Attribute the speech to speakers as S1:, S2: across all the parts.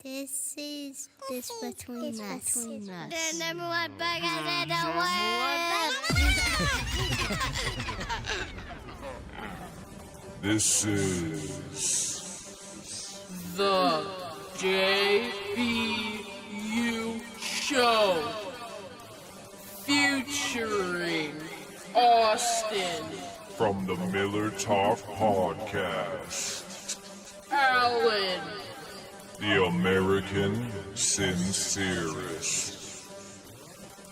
S1: This is this between us.
S2: The number one podcast in the world.
S3: This is
S4: the JBU.Show featuring Austin,
S3: from the Miller Talk Podcast,
S4: ALLAN,
S3: the American Sincerest,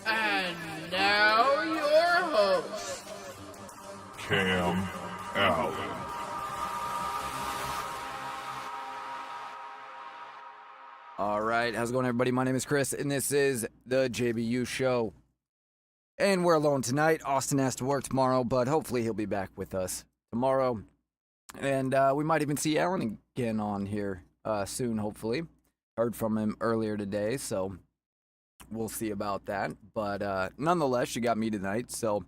S4: and now your host,
S3: Cam Allen.
S5: All right, how's it going, everybody? My name is Chris, and this is the JBU.Show. And we're alone tonight. Austin has to work tomorrow, but hopefully he'll be back with us tomorrow. And we might even see Alan again on here soon, hopefully. Heard from him earlier today, so we'll see about that. But nonetheless, you got me tonight. So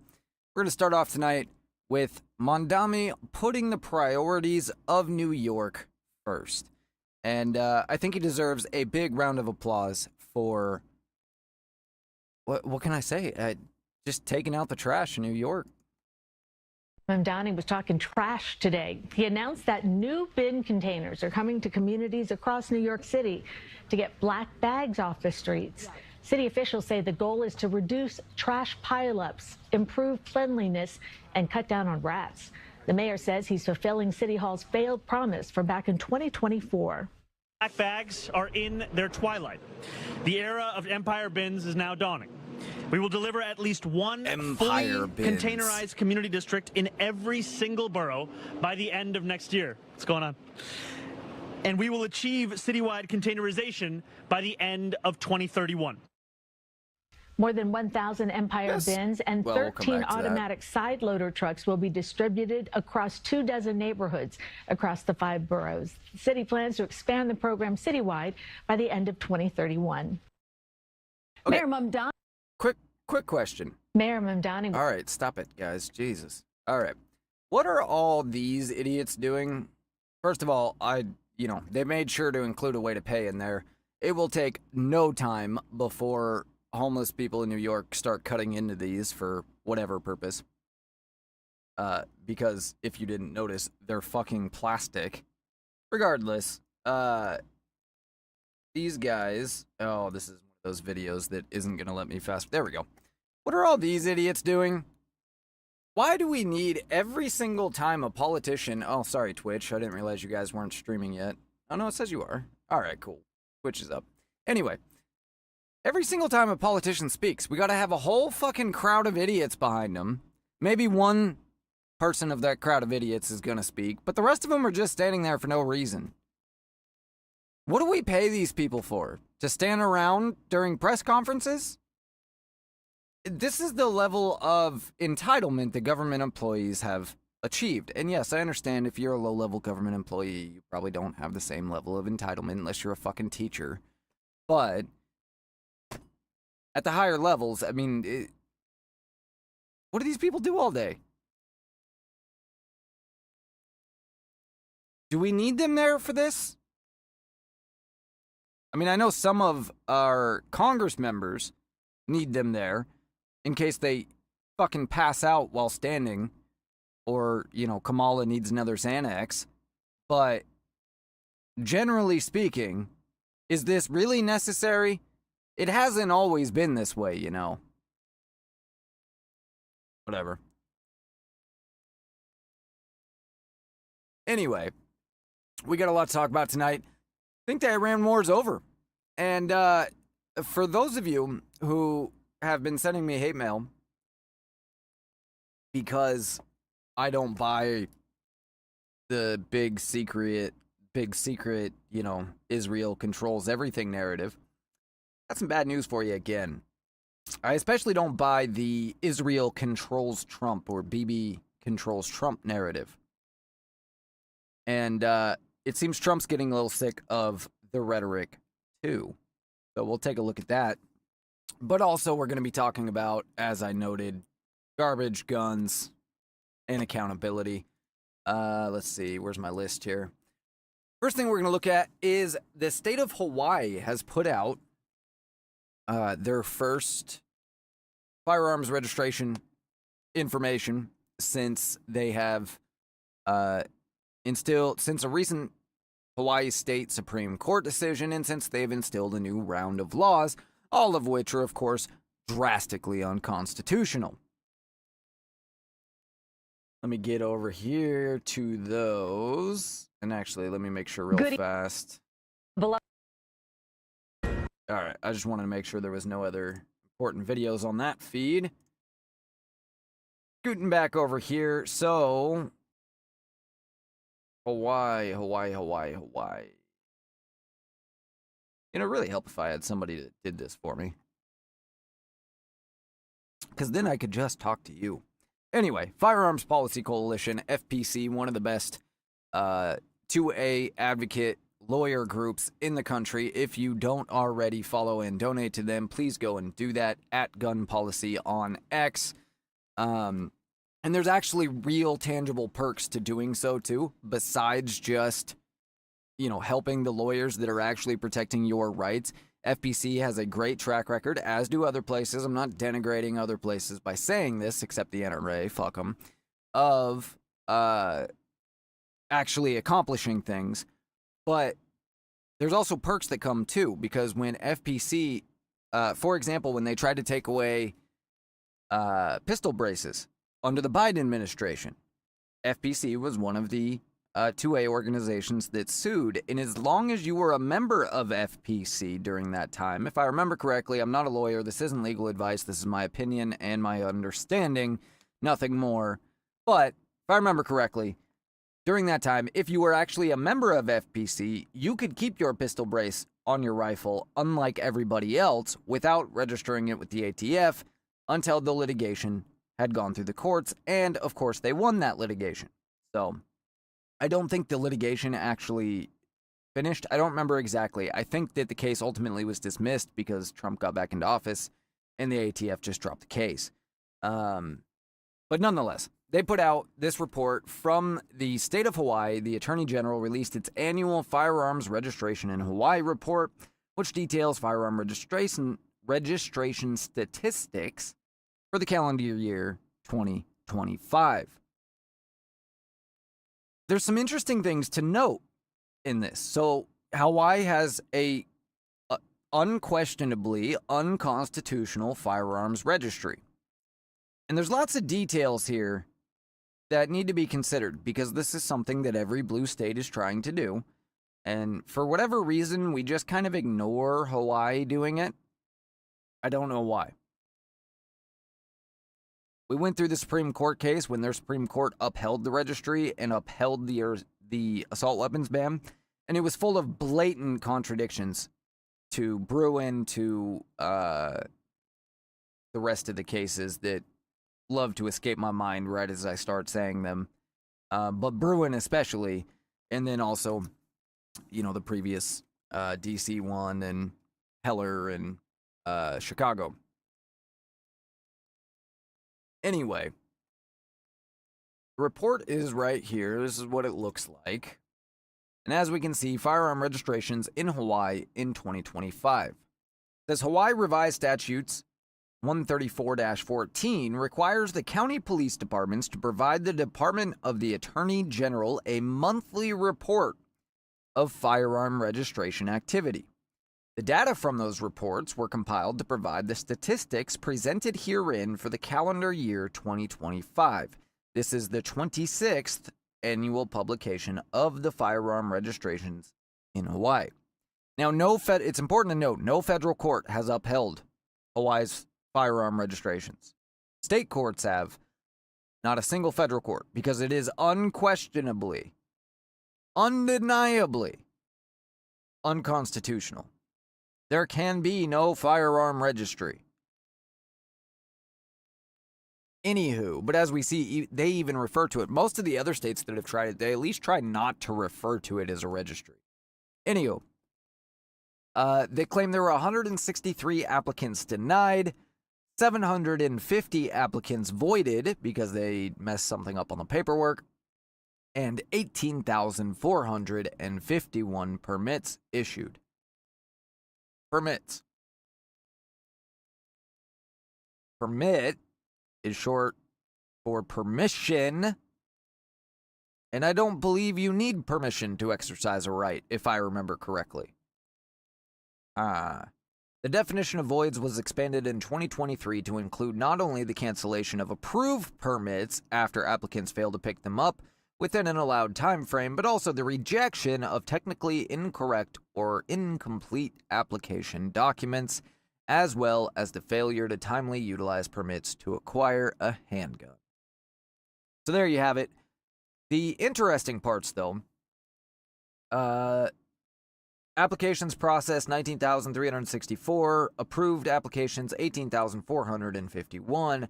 S5: we're going to start off tonight with Mondami putting the priorities of New York first. And I think he deserves a big round of applause for, what can I say? Just taking out the trash in New York.
S6: Mamdani was talking trash today. He announced that new bin containers are coming to communities across New York City to get black bags off the streets. City officials say the goal is to reduce trash pileups, improve cleanliness, and cut down on rats. The mayor says he's fulfilling City Hall's failed promise from back in 2024.
S7: Black bags are in their twilight. The era of Empire bins is now dawning. We will deliver at least one fully containerized community district in every single borough by the end of next year. What's going on? And we will achieve citywide containerization by the end of 2031.
S6: More than 1,000 Empire bins and 13 automatic side loader trucks will be distributed across 24 neighborhoods across the 5 boroughs. The city plans to expand the program citywide by the end of 2031.
S5: Okay.
S6: Mayor Mamdani.
S5: Quick question.
S6: Mayor Mamdani.
S5: All right, stop it, guys. Jesus. All right. What are all these idiots doing? First of all, they made sure to include a way to pay in there. It will take no time before homeless people in New York start cutting into these for whatever purpose. Because if you didn't notice, they're fucking plastic. Regardless, these guys, this is one of those videos that isn't going to let me fast. There we go. What are all these idiots doing? Why do we need every single time a politician... Oh, sorry, Twitch. I didn't realize you guys weren't streaming yet. Oh, no, it says you are. All right, cool. Twitch is up. Anyway, every single time a politician speaks, we got to have a whole fucking crowd of idiots behind them. Maybe one person of that crowd of idiots is going to speak, but the rest of them are just standing there for no reason. What do we pay these people for? To stand around during press conferences? This is the level of entitlement that government employees have achieved. And yes, I understand if you're a low-level government employee, you probably don't have the same level of entitlement unless you're a fucking teacher. But at the higher levels, I mean, what do these people do all day? Do we need them there for this? I mean, I know some of our Congress members need them there in case they fucking pass out while standing, or, Kamala needs another Xanax. But generally speaking, is this really necessary? It hasn't always been this way, Whatever. Anyway, we got a lot to talk about tonight. I think the Iran war is over. And for those of you who have been sending me hate mail because I don't buy the big secret, Israel controls everything narrative, that's some bad news for you again. I especially don't buy the Israel controls Trump or Bibi controls Trump narrative. And it seems Trump's getting a little sick of the rhetoric too. So we'll take a look at that. But also we're going to be talking about, as I noted, garbage, guns, and accountability. Let's see, where's my list here? First thing we're going to look at is the state of Hawaii has put out their first firearms registration information since they have since a recent Hawaii State Supreme Court decision, and since they've instilled a new round of laws, all of which are, of course, drastically unconstitutional. Let me get over here to those. And actually, let me make sure real fast. All right, I just wanted to make sure there was no other important videos on that feed. Scooting back over here, so Hawaii. It'd really help if I had somebody that did this for me, because then I could just talk to you. Anyway, Firearms Policy Coalition, FPC, one of the best 2A advocate lawyer groups in the country. If you don't already follow and donate to them, please go and do that at Gun Policy on X. And there's actually real tangible perks to doing so too, besides just, helping the lawyers that are actually protecting your rights. FPC has a great track record, as do other places. I'm not denigrating other places by saying this, except the NRA, fuck them, of actually accomplishing things. But there's also perks that come too, because when FPC, for example, when they tried to take away pistol braces under the Biden administration, FPC was one of the 2A organizations that sued. And as long as you were a member of FPC during that time, if I remember correctly, I'm not a lawyer, this isn't legal advice, this is my opinion and my understanding, nothing more. But if I remember correctly, during that time, if you were actually a member of FPC, you could keep your pistol brace on your rifle, unlike everybody else, without registering it with the ATF until the litigation had gone through the courts, and of course they won that litigation. So I don't think the litigation actually finished. I don't remember exactly. I think that the case ultimately was dismissed because Trump got back into office and the ATF just dropped the case. But nonetheless, they put out this report from the state of Hawaii. The Attorney General released its annual firearms registration in Hawaii report, which details firearm registration statistics for the calendar year 2025. There's some interesting things to note in this. So Hawaii has a unquestionably unconstitutional firearms registry. And there's lots of details here that need to be considered, because this is something that every blue state is trying to do. And for whatever reason, we just kind of ignore Hawaii doing it. I don't know why. We went through the Supreme Court case when their Supreme Court upheld the registry and upheld the assault weapons ban, and it was full of blatant contradictions to Bruin, to the rest of the cases that love to escape my mind right as I start saying them, but Bruin especially, and then also, the previous DC one and Heller and Chicago. Anyway, the report is right here. This is what it looks like. And as we can see, firearm registrations in Hawaii in 2025. It says Hawaii Revised Statutes 134-14 requires the county police departments to provide the Department of the Attorney General a monthly report of firearm registration activity. The data from those reports were compiled to provide the statistics presented herein for the calendar year 2025. This is the 26th annual publication of the firearm registrations in Hawaii. Now, it's important to note, no federal court has upheld Hawaii's firearm registrations. State courts have, not a single federal court, because it is unquestionably, undeniably unconstitutional. There can be no firearm registry. Anywho, but as we see, they even refer to it. Most of the other states that have tried it, they at least try not to refer to it as a registry. Anywho, they claim there were 163 applicants denied, 750 applicants voided because they messed something up on the paperwork, and 18,451 permits issued. Permits. Permit is short for permission, and I don't believe you need permission to exercise a right, if I remember correctly. The definition of voids was expanded in 2023 to include not only the cancellation of approved permits after applicants fail to pick them up within an allowed time frame, but also the rejection of technically incorrect or incomplete application documents, as well as the failure to timely utilize permits to acquire a handgun. So there you have it. The interesting parts, though, applications processed 19,364, approved applications 18,451.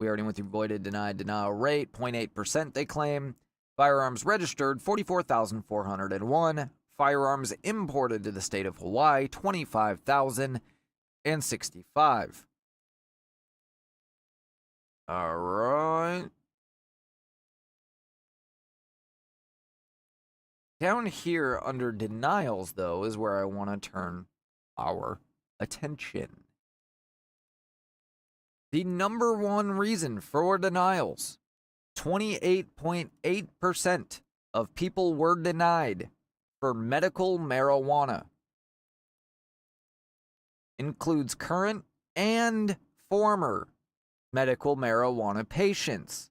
S5: We already went through voided, denied, denial rate, 0.8% they claim. Firearms registered 44,401. Firearms imported to the state of Hawaii 25,065. All right. Down here under denials, though, is where I want to turn our attention. The number one reason for denials, 28.8% of people were denied for medical marijuana. Includes current and former medical marijuana patients.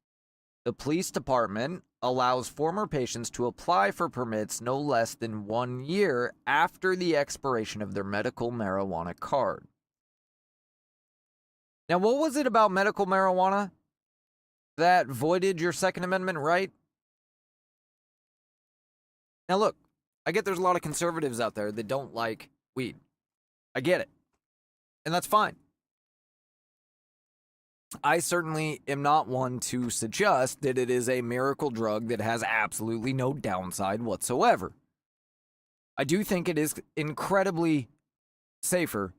S5: The police department allows former patients to apply for permits no less than 1 year after the expiration of their medical marijuana card. Now, what was it about medical marijuana that voided your Second Amendment right? Now, look, I get there's a lot of conservatives out there that don't like weed. I get it. And that's fine. I certainly am not one to suggest that it is a miracle drug that has absolutely no downside whatsoever. I do think it is incredibly safer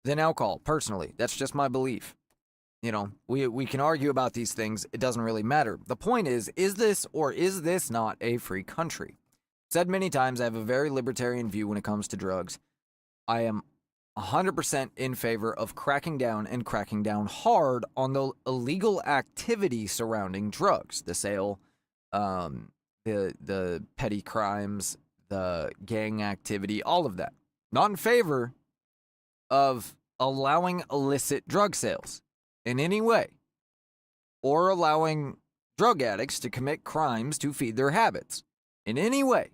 S5: than alcohol, personally. That's just my belief. You know, we can argue about these things. It doesn't really matter. The point is this or is this not a free country? Said many times, I have a very libertarian view when it comes to drugs. I am 100% in favor of cracking down and cracking down hard on the illegal activity surrounding drugs. The sale, the petty crimes, the gang activity, all of that. Not in favor of allowing illicit drug sales in any way, or allowing drug addicts to commit crimes to feed their habits in any way.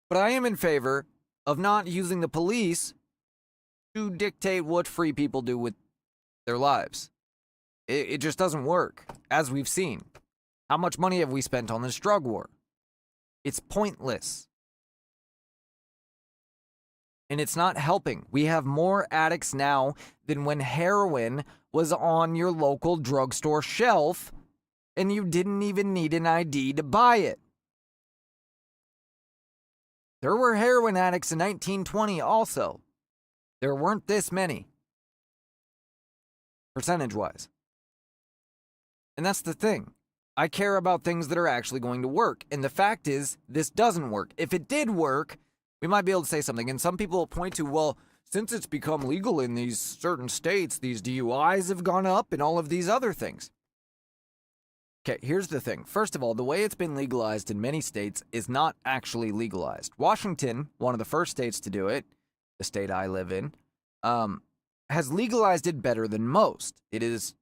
S5: But I am in favor of not using the police to dictate what free people do with their lives. It just doesn't work, as we've seen. How much money have we spent on this drug war? It's pointless. And it's not helping. We have more addicts now than when heroin was on your local drugstore shelf and you didn't even need an ID to buy it. There were heroin addicts in 1920 also. There weren't this many, percentage-wise. And that's the thing. I care about things that are actually going to work. And the fact is, this doesn't work. If it did work, we might be able to say something. And some people will point to, well, since it's become legal in these certain states, these DUIs have gone up and all of these other things. Okay, here's the thing. First of all, the way it's been legalized in many states is not actually legalized. Washington, one of the first states to do it, the state I live in, has legalized it better than most. It is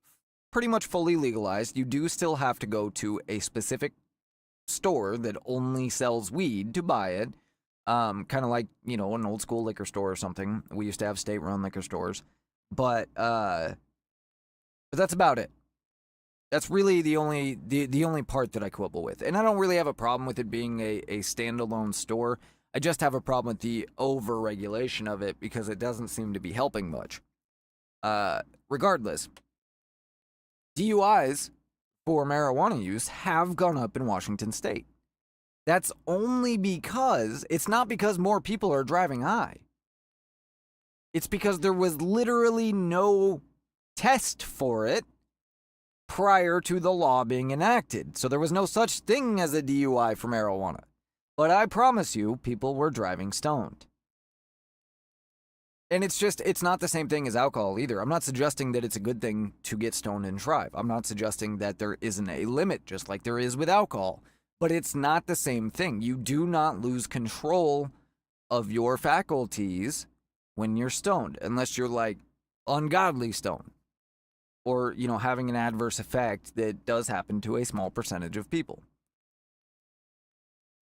S5: pretty much fully legalized. You do still have to go to a specific store that only sells weed to buy it. Kind of like, you know, an old school liquor store or something. We used to have state-run liquor stores. But that's about it. That's really the only part that I quibble with. And I don't really have a problem with it being a standalone store. I just have a problem with the over-regulation of it because it doesn't seem to be helping much. Regardless, DUIs for marijuana use have gone up in Washington state. That's only because, it's not because more people are driving high. It's because there was literally no test for it prior to the law being enacted. So there was no such thing as a DUI for marijuana. But I promise you, people were driving stoned. And it's not the same thing as alcohol either. I'm not suggesting that it's a good thing to get stoned and drive. I'm not suggesting that there isn't a limit, just like there is with alcohol. But it's not the same thing. You do not lose control of your faculties when you're stoned, unless you're like ungodly stoned. Or, having an adverse effect that does happen to a small percentage of people.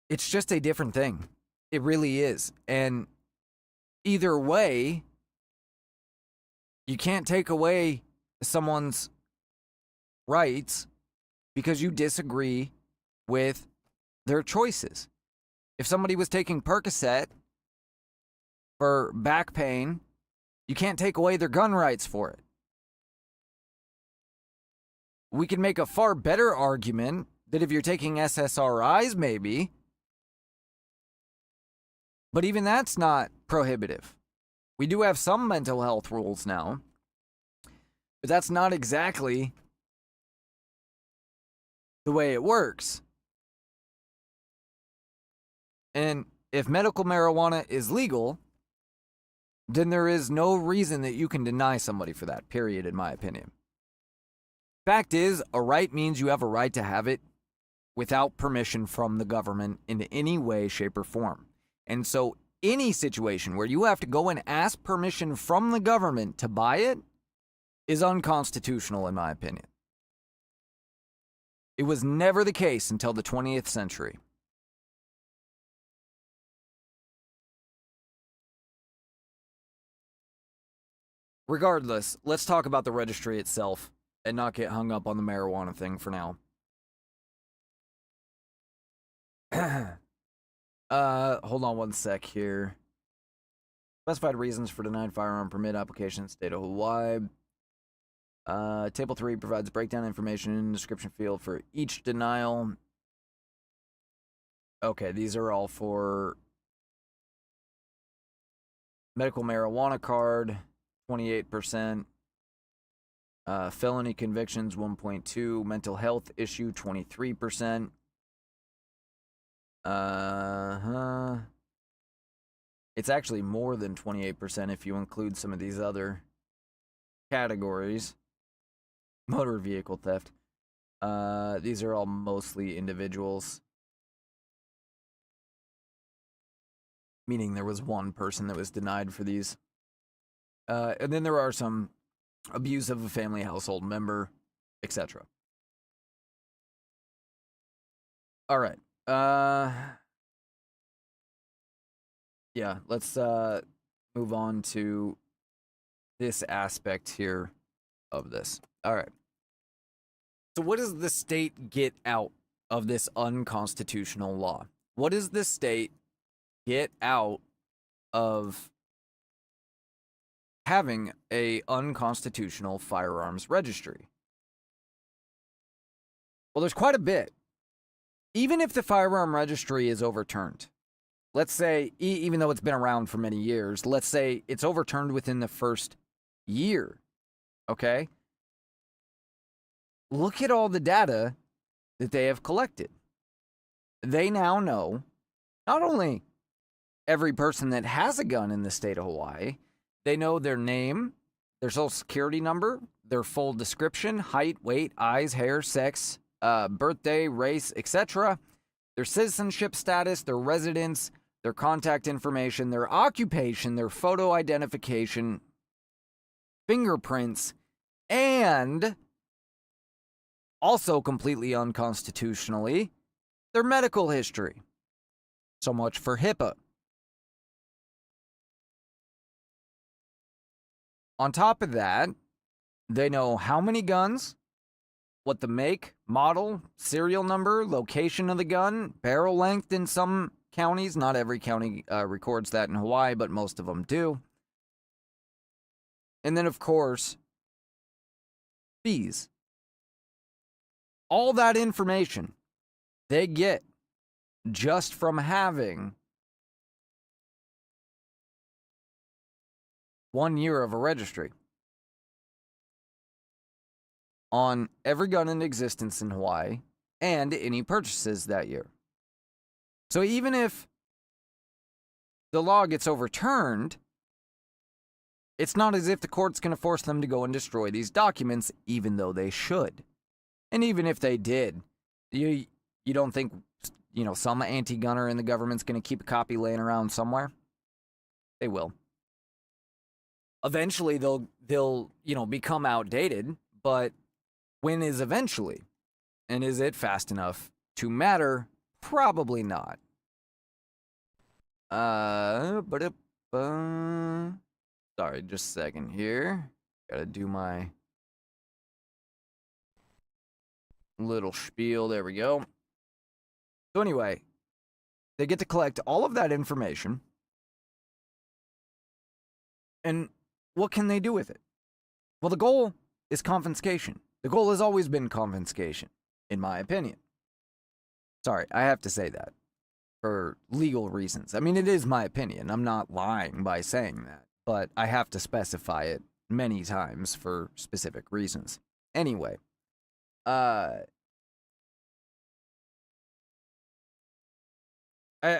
S5: It's just a different thing. It really is. And either way, you can't take away someone's rights because you disagree with their choices. If somebody was taking Percocet for back pain, you can't take away their gun rights for it. We can make a far better argument that if you're taking SSRIs, maybe, but even that's not prohibitive. We do have some mental health rules now, but that's not exactly the way it works. And if medical marijuana is legal, then there is no reason that you can deny somebody for that, period, in my opinion. Fact is, a right means you have a right to have it without permission from the government in any way, shape, or form. And so any situation where you have to go and ask permission from the government to buy it is unconstitutional, in my opinion. It was never the case until the 20th century. Regardless, let's talk about the registry itself and not get hung up on the marijuana thing for now. Hold on one sec here. Specified reasons for denied firearm permit application, state of Hawaii. Table 3 provides breakdown information in the description field for each denial. Okay, these are all for medical marijuana card, 28%. Felony convictions, 1.2. Mental health issue, 23%. It's actually more than 28% if you include some of these other categories. Motor vehicle theft. These are all mostly individuals. Meaning there was one person that was denied for these. And then there are some abuse of a family household member, etc. All right. Yeah, let's move on to this aspect here of this. All right. So what does the state get out of this unconstitutional law? What does the state get out of having a unconstitutional firearms registry? Well, there's quite a bit. Even if the firearm registry is overturned, let's say, even though it's been around for many years, let's say it's overturned within the first year, okay? Look at all the data that they have collected. They now know not only every person that has a gun in the state of Hawaii, they know their name, their social security number, their full description, height, weight, eyes, hair, sex, birthday, race, etc., their citizenship status, their residence, their contact information, their occupation, their photo identification, fingerprints, and also completely unconstitutionally, their medical history. So much for HIPAA. On top of that, they know how many guns, what the make, model, serial number, location of the gun, barrel length in some counties. Not every county records that in Hawaii, but most of them do. And then, of course, fees. All that information they get just from having 1 year of a registry. on every gun in existence in Hawaii and any purchases that year. So even if the law gets overturned, it's not as if the court's going to force them to go and destroy these documents, even though they should. And even if they did, you don't think, some anti-gunner in the government's going to keep a copy laying around somewhere? They will. Eventually, they'll become outdated, but when is eventually? And is it fast enough to matter? Probably not. Sorry, just a second here. Gotta do my little spiel. There we go. So anyway, they get to collect all of that information. And what can they do with it? Well, the goal is confiscation. The goal has always been confiscation, in my opinion. Sorry, I have to say that for legal reasons. I mean, it is my opinion. I'm not lying by saying that, but I have to specify it many times for specific reasons. Anyway, I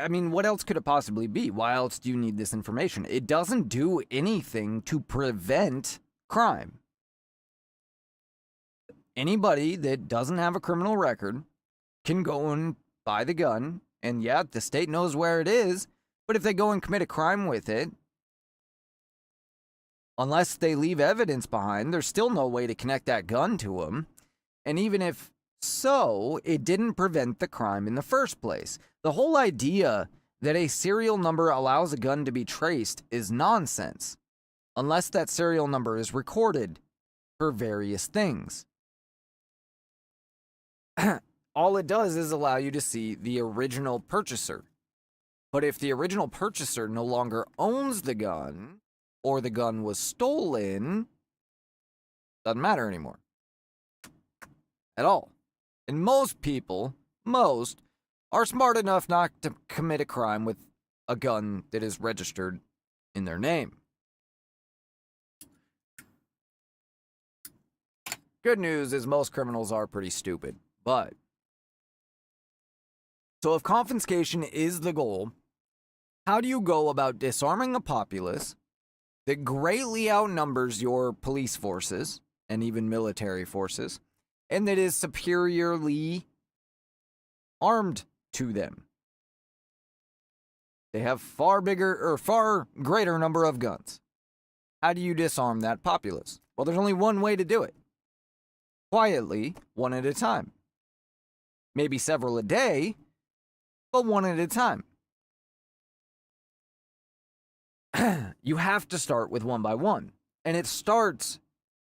S5: mean, what else could it possibly be? Why else do you need this information? It doesn't do anything to prevent crime. Anybody that doesn't have a criminal record can go and buy the gun, and yeah, the state knows where it is, but if they go and commit a crime with it, unless they leave evidence behind, there's still no way to connect that gun to them. And even if so, it didn't prevent the crime in the first place. The whole idea that a serial number allows a gun to be traced is nonsense, unless that serial number is recorded for various things. All it does is allow you to see the original purchaser. But if the original purchaser no longer owns the gun, or the gun was stolen, doesn't matter anymore. At all. And most people, are smart enough not to commit a crime with a gun that is registered in their name. Good news is most criminals are pretty stupid, but so if confiscation is the goal, how do you go about disarming a populace that greatly outnumbers your police forces and even military forces, and that is superiorly armed to them? They have far greater number of guns. How do you disarm that populace? Well, there's only one way to do it. Quietly, one at a time. Maybe several a day, but one at a time. You have to start with one by one. And it starts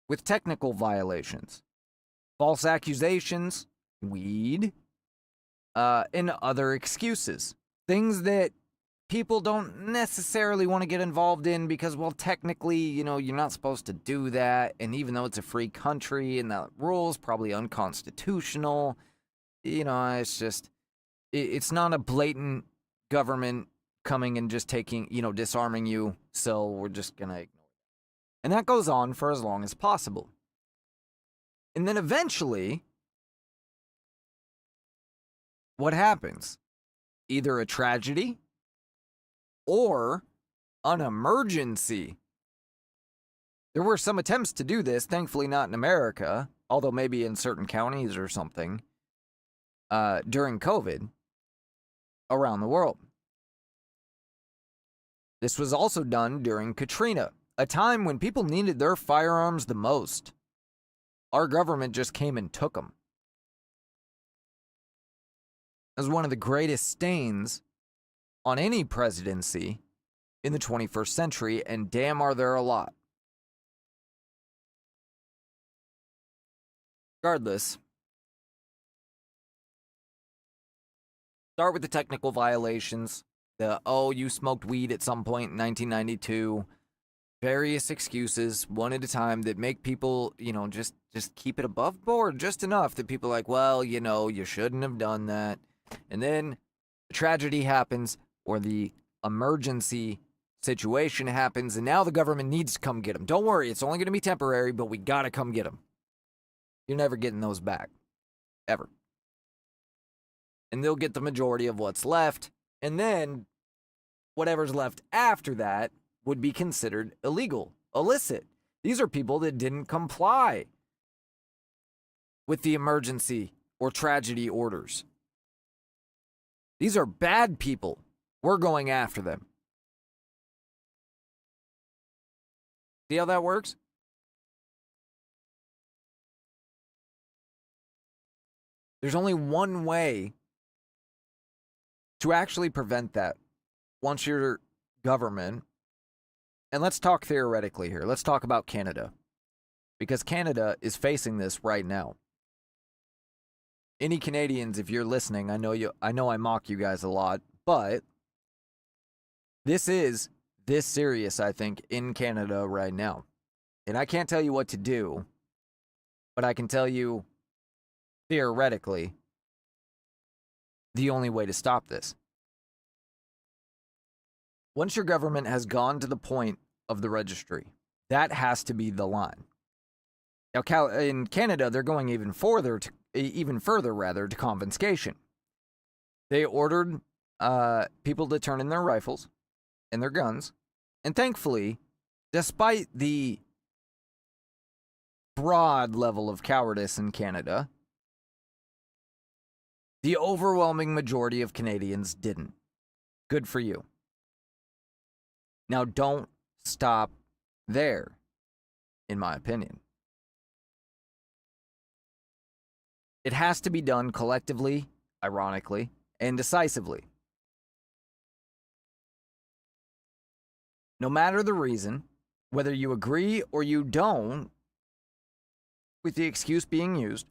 S5: with technical violations. False accusations, weed, and other excuses. Things that people don't necessarily want to get involved in because, well, technically, you're not supposed to do that. And even though it's a free country and the rule's probably unconstitutional, it's just, it's not a blatant government coming and just taking, disarming you. So we're just going to ignore it. And that goes on for as long as possible. And then eventually, what happens? Either a tragedy or an emergency. There were some attempts to do this, thankfully not in America, although maybe in certain counties or something, during COVID around the world. This was also done during Katrina, a time when people needed their firearms the most. Our government just came and took them. It was one of the greatest stains on any presidency in the 21st century, and damn are there a lot. Regardless, start with the technical violations. You smoked weed at some point in 1992. Various excuses, one at a time, that make people, just keep it above board just enough that people are like, well, you shouldn't have done that. And then the tragedy happens, or the emergency situation happens, and now the government needs to come get them. Don't worry, it's only going to be temporary, but we got to come get them. You're never getting those back. Ever. And they'll get the majority of what's left, and then whatever's left after that would be considered illegal, illicit. These are people that didn't comply with the emergency or tragedy orders. These are bad people. We're going after them. See how that works? There's only one way to actually prevent that once your government, and let's talk theoretically here. Let's talk about Canada, because Canada is facing this right now. Any Canadians, if you're listening, I know I mock you guys a lot, but this is this serious, I think, in Canada right now. And I can't tell you what to do, but I can tell you theoretically the only way to stop this. Once your government has gone to the point of the registry, that has to be the line. Now, in Canada, they're going even further to confiscation. They ordered people to turn in their rifles and their guns, and thankfully, despite the broad level of cowardice in Canada, the overwhelming majority of Canadians didn't. Good for you. Now, don't stop there, in my opinion. It has to be done collectively, ironically, and decisively. No matter the reason, whether you agree or you don't, with the excuse being used,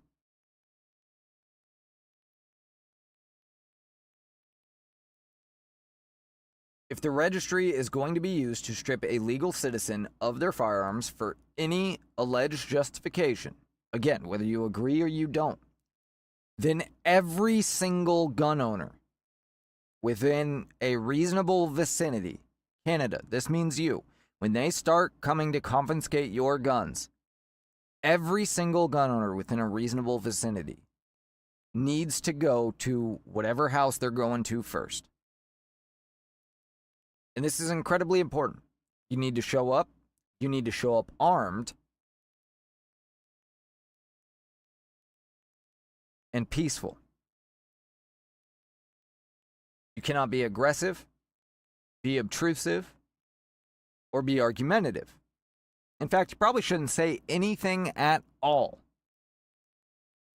S5: if the registry is going to be used to strip a legal citizen of their firearms for any alleged justification, again, whether you agree or you don't, then every single gun owner within a reasonable vicinity, Canada, this means you, when they start coming to confiscate your guns, every single gun owner within a reasonable vicinity needs to go to whatever house they're going to first. And this is incredibly important. You need to show up. You need to show up armed and peaceful. You cannot be aggressive, be obtrusive, or be argumentative. In fact, you probably shouldn't say anything at all.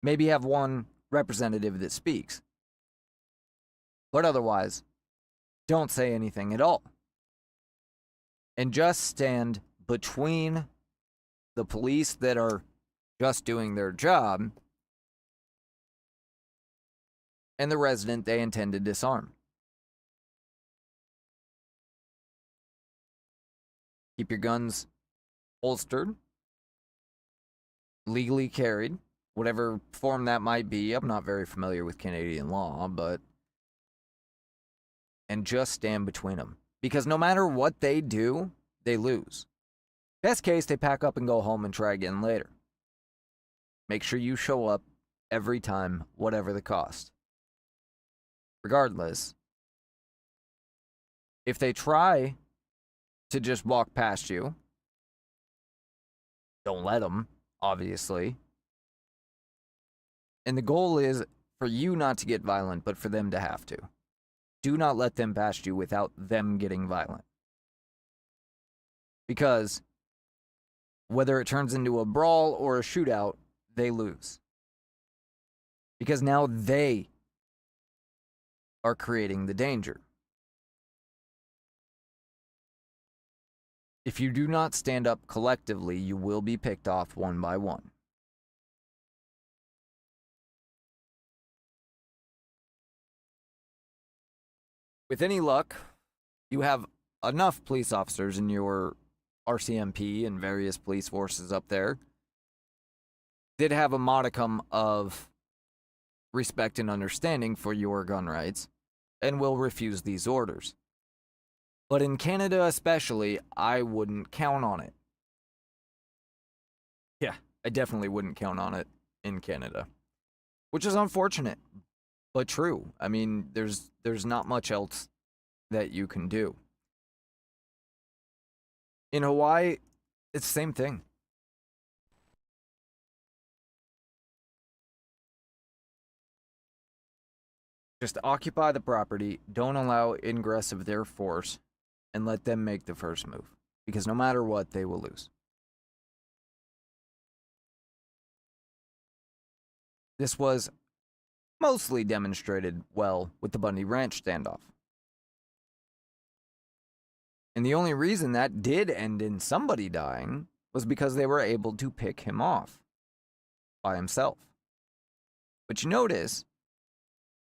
S5: Maybe have one representative that speaks. But otherwise, don't say anything at all. And just stand between the police that are just doing their job and the resident they intend to disarm. Keep your guns holstered, legally carried, whatever form that might be. I'm not very familiar with Canadian law, but... and just stand between them. Because no matter what they do, they lose. Best case, they pack up and go home and try again later. Make sure you show up every time, whatever the cost. Regardless, if they try to just walk past you, don't let them, obviously. And the goal is for you not to get violent, but for them to have to. Do not let them past you without them getting violent. Because whether it turns into a brawl or a shootout, they lose. Because now they are creating the danger. If you do not stand up collectively, you will be picked off one by one. With any luck, you have enough police officers in your RCMP and various police forces up there that have a modicum of respect and understanding for your gun rights and will refuse these orders. But in Canada especially, I wouldn't count on it. Yeah, I definitely wouldn't count on it. in Canada, which is unfortunate, but true. I mean, there's not much else that you can do. In Hawaii, it's the same thing. Just occupy the property, don't allow ingress of their force, and let them make the first move. Because no matter what, they will lose. This was mostly demonstrated well with the Bundy Ranch standoff. And the only reason that did end in somebody dying was because they were able to pick him off by himself. But you notice,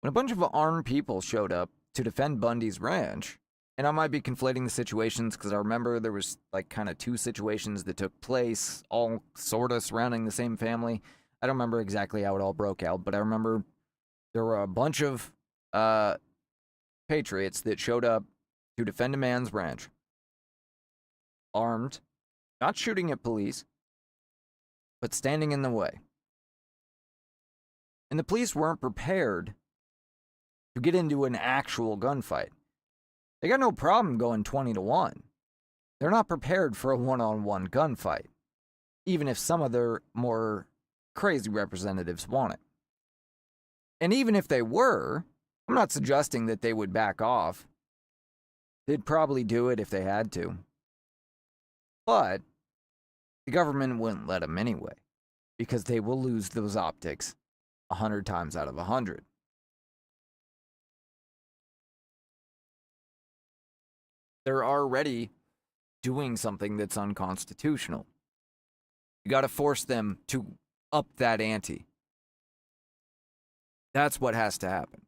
S5: when a bunch of armed people showed up to defend Bundy's ranch, and I might be conflating the situations because I remember there was like kind of two situations that took place, all sort of surrounding the same family. I don't remember exactly how it all broke out, but I remember there were a bunch of patriots that showed up to defend a man's ranch. Armed, not shooting at police, but standing in the way. And the police weren't prepared to get into an actual gunfight. They got no problem going 20-1. They're not prepared for a one-on-one gunfight, even if some of their more crazy representatives want it. And even if they were, I'm not suggesting that they would back off. They'd probably do it if they had to. But the government wouldn't let them anyway, because they will lose those optics 100 times out of 100. They're already doing something that's unconstitutional. You got to force them to up that ante. That's what has to happen.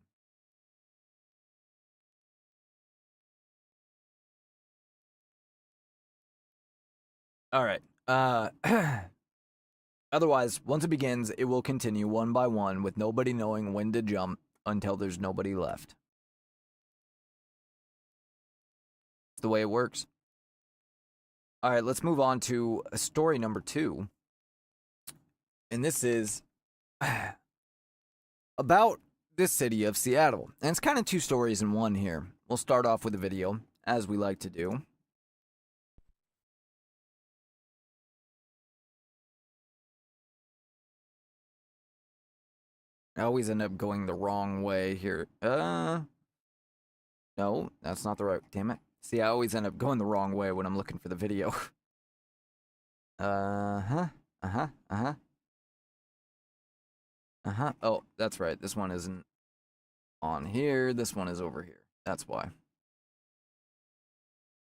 S5: All right. Otherwise, once it begins, it will continue one by one with nobody knowing when to jump until there's nobody left. It's the way it works. All right, let's move on to story number 2. And this is about this city of Seattle. And it's kind of 2 stories in one here. We'll start off with a video, as we like to do. I always end up going the wrong way here. No, that's not the right... Damn it. See, I always end up going the wrong way when I'm looking for the video. Oh, that's right. This one isn't on here. This one is over here. That's why.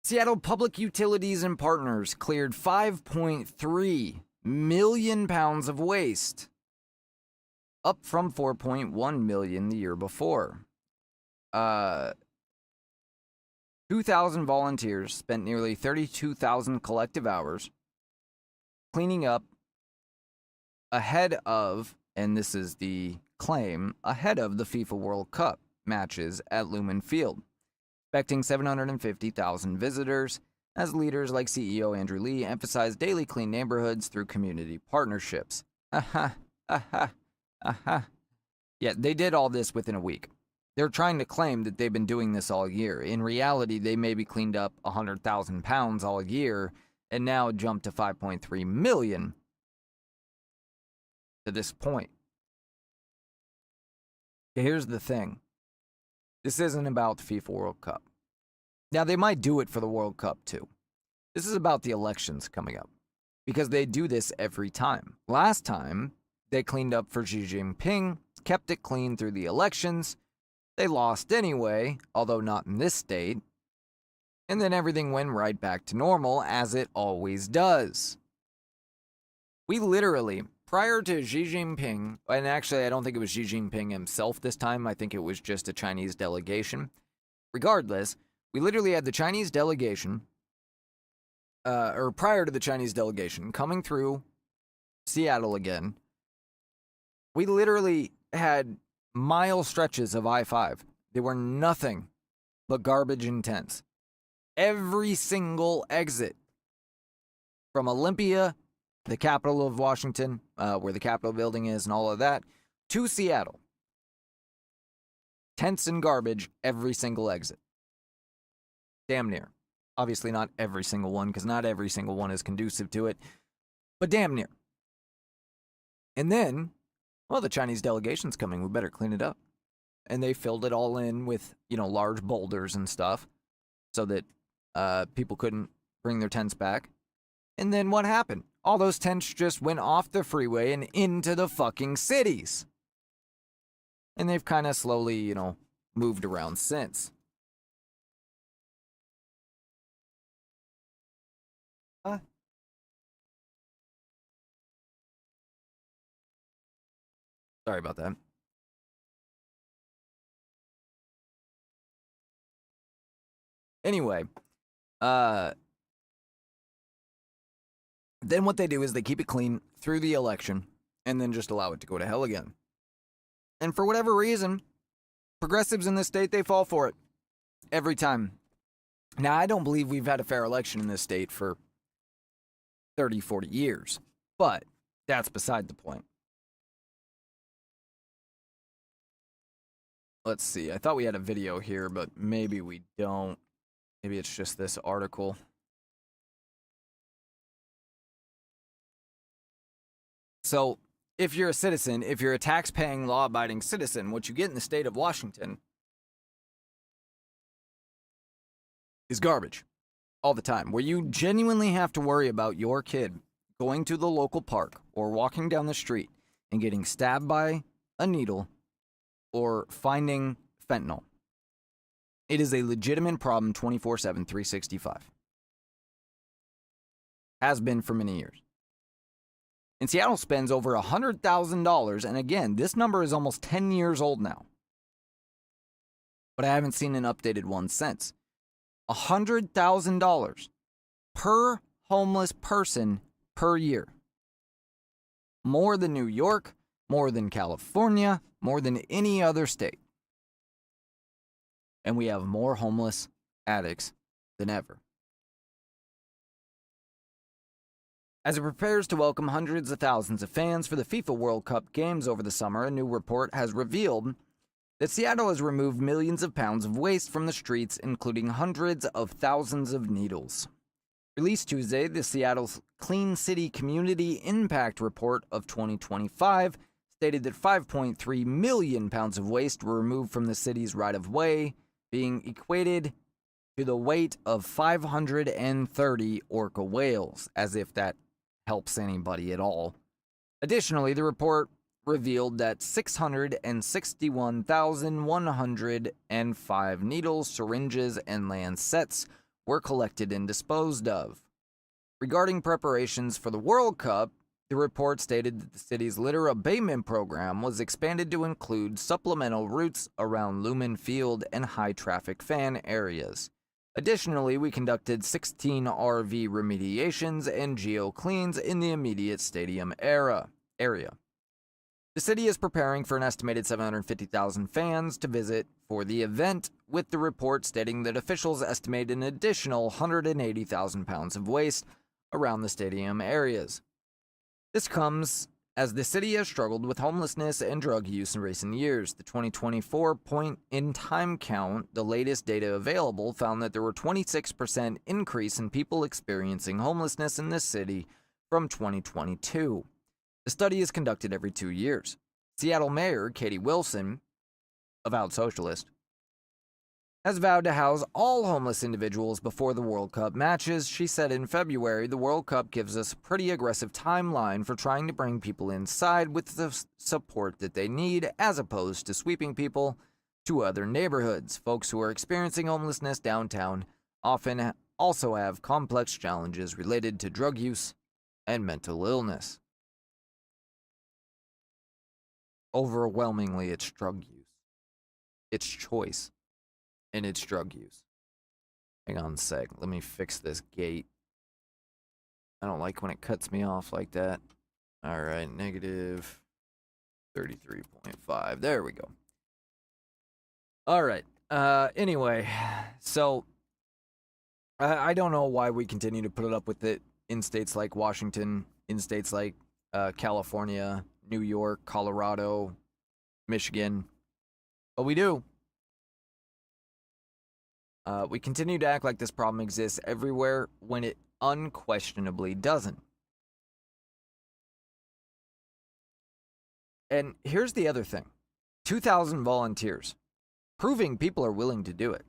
S5: Seattle Public Utilities and Partners cleared 5.3 million pounds of waste, up from 4.1 million the year before. 2,000 volunteers spent nearly 32,000 collective hours cleaning up ahead of, and this is the claim, ahead of the FIFA World Cup matches at Lumen Field, expecting 750,000 visitors, as leaders like CEO Andrew Lee emphasized daily clean neighborhoods through community partnerships. Yeah, they did all this within a week. They're trying to claim that they've been doing this all year. In reality, they maybe cleaned up 100,000 pounds all year and now jumped to 5.3 million to this point. Here's the thing. This isn't about the FIFA World Cup. Now, they might do it for the World Cup, too. This is about the elections coming up, because they do this every time. Last time, they cleaned up for Xi Jinping, kept it clean through the elections. They lost anyway, although not in this state. And then everything went right back to normal, as it always does. We literally, prior to Xi Jinping, and actually I don't think it was Xi Jinping himself this time, I think it was just a Chinese delegation. Regardless, we literally had the Chinese delegation, or prior to the Chinese delegation, coming through Seattle again. We literally had mile stretches of I-5. They were nothing but garbage and tents. Every single exit, from Olympia the capital of Washington, where the Capitol building is and all of that, to Seattle. Tents and garbage every single exit. Damn near. Obviously not every single one, because not every single one is conducive to it, but damn near. And then, well, the Chinese delegation's coming, we better clean it up. And they filled it all in with, large boulders and stuff so that people couldn't bring their tents back. And then what happened? All those tents just went off the freeway and into the fucking cities. And they've kind of slowly, moved around since. Sorry about that. Anyway, then what they do is they keep it clean through the election and then just allow it to go to hell again. And for whatever reason, progressives in this state, they fall for it every time. Now, I don't believe we've had a fair election in this state for 30, 40 years, but that's beside the point. Let's see. I thought we had a video here, but maybe we don't. Maybe it's just this article. So, if you're a citizen, if you're a tax-paying, law-abiding citizen, what you get in the state of Washington is garbage all the time, where you genuinely have to worry about your kid going to the local park or walking down the street and getting stabbed by a needle or finding fentanyl. It is a legitimate problem 24/7, 365. Has been for many years. And Seattle spends over $100,000, and again, this number is almost 10 years old now. But I haven't seen an updated one since. $100,000 per homeless person per year. More than New York, more than California, more than any other state. And we have more homeless addicts than ever. As it prepares to welcome hundreds of thousands of fans for the FIFA World Cup games over the summer, a new report has revealed that Seattle has removed millions of pounds of waste from the streets, including hundreds of thousands of needles. Released Tuesday, the Seattle's Clean City Community Impact Report of 2025 stated that 5.3 million pounds of waste were removed from the city's right-of-way, being equated to the weight of 530 orca whales, as if that helps anybody at all. Additionally, the report revealed that 661,105 needles, syringes, and lancets were collected and disposed of. Regarding preparations for the World Cup, the report stated that the city's litter abatement program was expanded to include supplemental routes around Lumen Field and high-traffic fan areas. Additionally, we conducted 16 RV remediations and geo-cleans in the immediate stadium area. The city is preparing for an estimated 750,000 fans to visit for the event, with the report stating that officials estimate an additional 180,000 pounds of waste around the stadium areas. This comes as the city has struggled with homelessness and drug use in recent years. The 2024 point-in-time count, the latest data available, found that there were 26% increase in people experiencing homelessness in this city from 2022. The study is conducted every 2 years. Seattle Mayor Katie Wilson, avowed socialist, has vowed to house all homeless individuals before the World Cup matches. She said in February, the World Cup gives us a pretty aggressive timeline for trying to bring people inside with the support that they need, as opposed to sweeping people to other neighborhoods. Folks who are experiencing homelessness downtown often also have complex challenges related to drug use and mental illness. Overwhelmingly, it's drug use. It's choice. And it's drug use. Hang on a sec. Let me fix this gate. I don't like when it cuts me off like that. All right, negative 33.5. There we go. All right. Anyway, so I don't know why we continue to put it up with it in states like Washington, in states like California, New York, Colorado, Michigan. But we do. We continue to act like this problem exists everywhere when it unquestionably doesn't. And here's the other thing. 2,000 volunteers, proving people are willing to do it.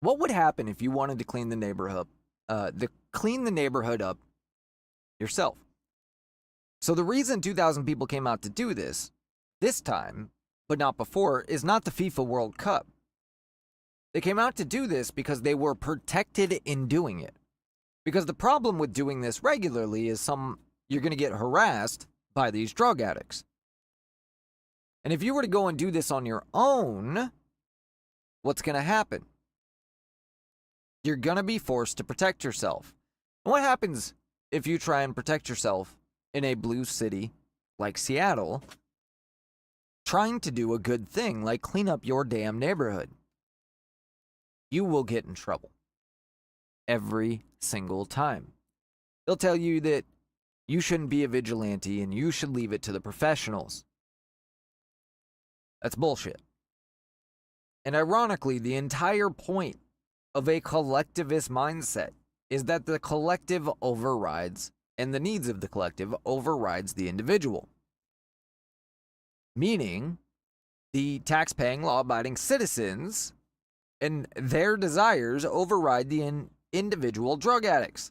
S5: What would happen if you wanted to clean the neighborhood up yourself? So the reason 2,000 people came out to do this time, but not before, is not the FIFA World Cup. They came out to do this because they were protected in doing it. Because the problem with doing this regularly is you're going to get harassed by these drug addicts. And if you were to go and do this on your own, what's going to happen? You're going to be forced to protect yourself. And what happens if you try and protect yourself in a blue city like Seattle, trying to do a good thing like clean up your damn neighborhood? You will get in trouble. Every single time. They'll tell you that you shouldn't be a vigilante and you should leave it to the professionals. That's bullshit. And ironically, the entire point of a collectivist mindset is that the collective overrides, and the needs of the collective overrides the individual. Meaning, the tax-paying, law-abiding citizens and their desires override the individual drug addicts.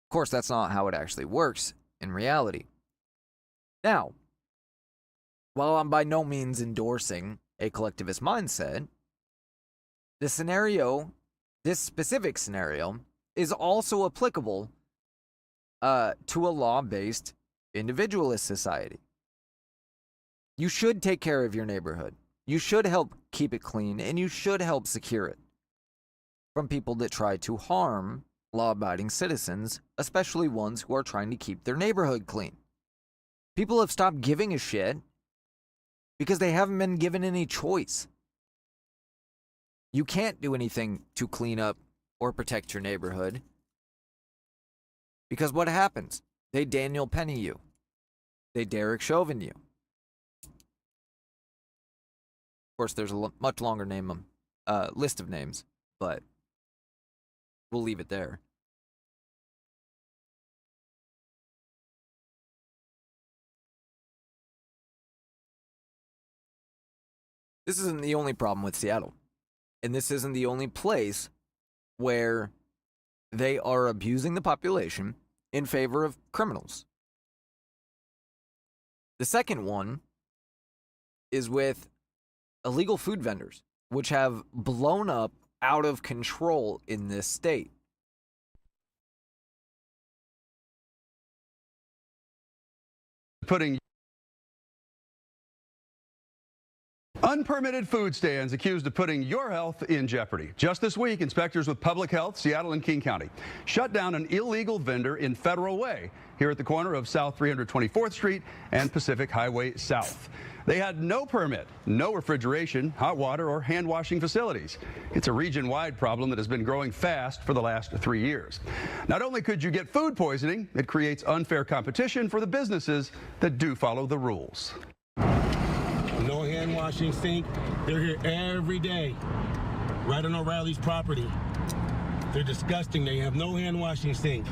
S5: Of course, that's not how it actually works in reality. Now, while I'm by no means endorsing a collectivist mindset, this specific scenario, is also applicable to a law-based individualist society. You should take care of your neighborhood. You should help keep it clean, and you should help secure it from people that try to harm law-abiding citizens, especially ones who are trying to keep their neighborhood clean. People have stopped giving a shit because they haven't been given any choice. You can't do anything to clean up or protect your neighborhood because what happens? They Daniel Penny you. They Derek Chauvin you. Of course, there's a much longer list of names, but we'll leave it there. This isn't the only problem with Seattle. And this isn't the only place where they are abusing the population in favor of criminals. The second one is with illegal food vendors, which have blown up out of control in this state.
S8: Unpermitted food stands accused of putting your health in jeopardy. Just this week, inspectors with Public Health, Seattle and King County, shut down an illegal vendor in Federal Way, here at the corner of South 324th Street and Pacific Highway South. They had no permit, no refrigeration, hot water, or hand washing facilities. It's a region-wide problem that has been growing fast for the last 3 years. Not only could you get food poisoning, it creates unfair competition for the businesses that do follow the rules.
S9: No hand washing sink. They're here every day, right on O'Reilly's property. They're disgusting. They have no hand washing sink.